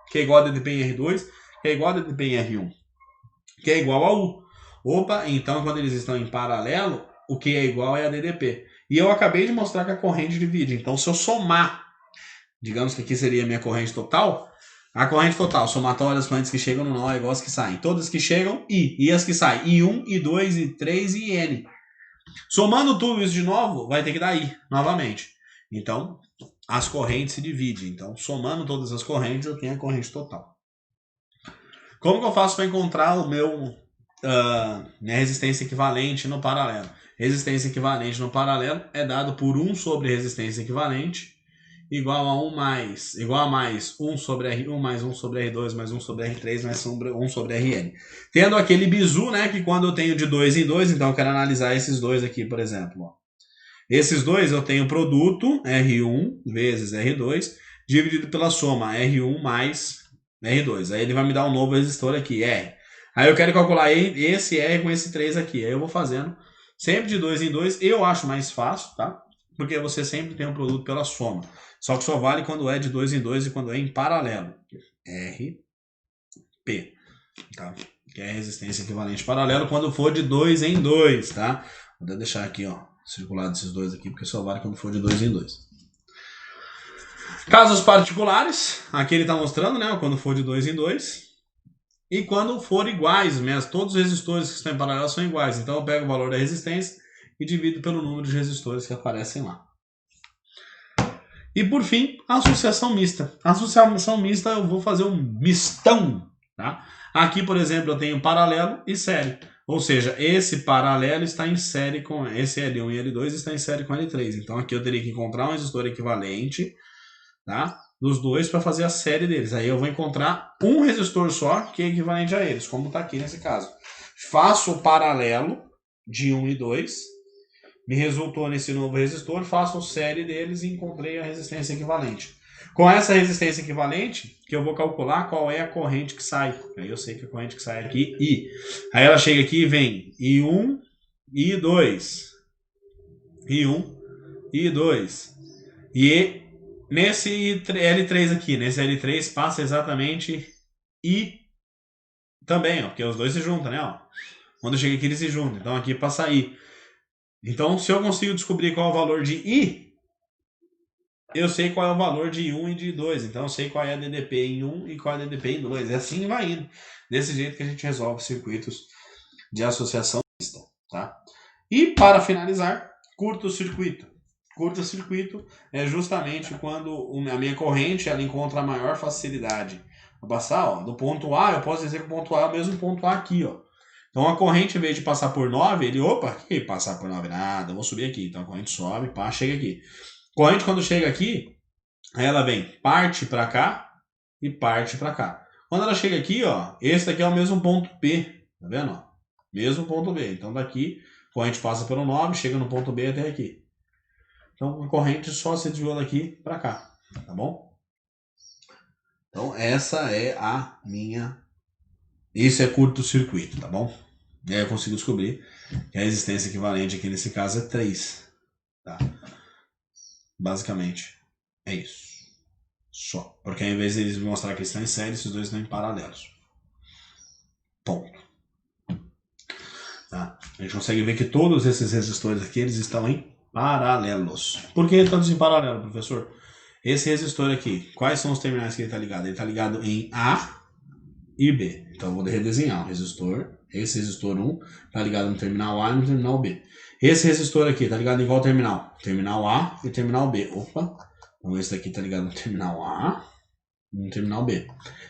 que é igual a DDP em R2, que é igual a DDP em R1, que é igual a U. Opa, então quando eles estão em paralelo, o que é igual é a DDP. E eu acabei de mostrar que a corrente divide. Então se eu somar, digamos que aqui seria a minha corrente total, a corrente total, somatória das correntes que chegam no nó é igual às que saem. Todas que chegam, I. E as que saem, I1, I2, I3 e N. Somando tudo isso de novo, vai ter que dar I, novamente. Então, as correntes se dividem. Então, somando todas as correntes, eu tenho a corrente total. Como que eu faço para encontrar o minha resistência equivalente no paralelo? Resistência equivalente no paralelo é dado por 1 sobre resistência equivalente igual a mais 1 sobre R1 mais 1 sobre R2 mais 1 sobre R3 mais 1 sobre Rn. Tendo aquele bizu, né, que quando eu tenho de 2 em 2, então eu quero analisar esses dois aqui, por exemplo. Ó. Esses dois eu tenho produto R1 vezes R2 dividido pela soma R1 mais R2. Aí ele vai me dar um novo resistor aqui, R. Aí eu quero calcular esse R com esse 3 aqui. Aí eu vou fazendo sempre de 2 em 2. Eu acho mais fácil, tá? porque você sempre tem um produto pela soma. Só que só vale quando é de 2 em 2 e quando é em paralelo. RP, tá? Que é a resistência equivalente paralelo quando for de 2 em 2, tá? Vou deixar aqui, ó, circulado esses dois aqui, porque só vale quando for de 2 em 2. Casos particulares, aqui ele está mostrando, né, quando for de 2 em 2. E quando for iguais mesmo, todos os resistores que estão em paralelo são iguais. Então eu pego o valor da resistência e divido pelo número de resistores que aparecem lá. E por fim, a associação mista. A associação mista eu vou fazer um mistão, tá? Aqui, por exemplo, eu tenho paralelo e série. Ou seja, esse paralelo está em série com esse L1 e L2 está em série com L3. Então aqui eu teria que encontrar um resistor equivalente, tá, dos dois para fazer a série deles. Aí eu vou encontrar um resistor só que é equivalente a eles, como está aqui nesse caso. Faço o paralelo de 1 e 2, me resultou nesse novo resistor, faço a série deles e encontrei a resistência equivalente. Com essa resistência equivalente, que eu vou calcular qual é a corrente que sai. Aí eu sei que a corrente que sai aqui, I. Aí ela chega aqui e vem I1, I2, I1, I2. E nesse L3 aqui, nesse L3 passa exatamente I também, ó, porque os dois se juntam, né? Ó. Quando eu chego aqui eles se juntam, então aqui passa I. Então se eu consigo descobrir qual é o valor de I, eu sei qual é o valor de 1 e de 2. Então eu sei qual é a DDP em 1 e qual é a DDP em 2. E assim vai indo. Desse jeito que a gente resolve circuitos de associação mista, tá? E para finalizar, curto-circuito. Curto-circuito é justamente quando a minha corrente ela encontra a maior facilidade para passar, ó, do ponto A. Eu posso dizer que o ponto A é o mesmo ponto A aqui, ó. Então a corrente, em vez de passar por 9, ele, opa, que passar por 9 nada, vou subir aqui. Então a corrente sobe, pá, chega aqui. Corrente, quando chega aqui, ela vem parte para cá e parte para cá. Quando ela chega aqui, ó, esse daqui é o mesmo ponto P, tá vendo? Ó? Mesmo ponto B. Então daqui, a corrente passa pelo 9, chega no ponto B até aqui. Então a corrente só se desviou daqui para cá, tá bom? Então essa é a minha... Isso é curto-circuito, tá bom? E aí eu consigo descobrir que a resistência equivalente aqui nesse caso é 3, tá? Basicamente, é isso. Só. Porque ao invés de eles mostrar que estão em série, esses dois estão em paralelos. Ponto. Tá? A gente consegue ver que todos esses resistores aqui, eles estão em paralelos. Por que todos em paralelo, professor? Esse resistor aqui, quais são os terminais que ele está ligado? Ele está ligado em A e B. Então eu vou redesenhar o resistor. Esse resistor 1 está ligado no terminal A e no terminal B. Esse resistor aqui está ligado em qual terminal? Terminal A e terminal B. Opa! Então esse daqui está ligado no terminal A e no terminal B.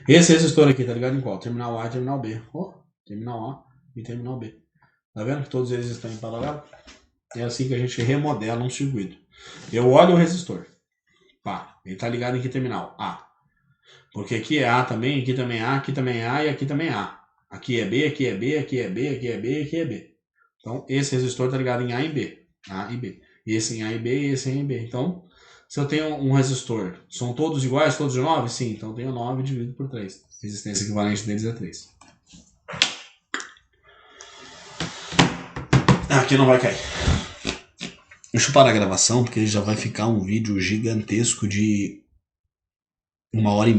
Esse resistor aqui está ligado em qual? Terminal A e terminal B. Oh, terminal A e terminal B. Tá vendo que todos eles estão em paralelo? É assim que a gente remodela um circuito. Eu olho o resistor. Pá, ele está ligado em que terminal? A. Porque aqui é A também, aqui também é A, aqui também é A e aqui também é A. Aqui é B, aqui é B, aqui é B, aqui é B, aqui é B. Então, esse resistor está ligado em A e B. A e B. Esse em A e B e esse em B. Então, se eu tenho um resistor, são todos iguais, todos de 9? Sim, então eu tenho 9 dividido por 3. A resistência equivalente deles é 3. Aqui não vai cair. Deixa eu parar a gravação, porque já vai ficar um vídeo gigantesco de 1h30.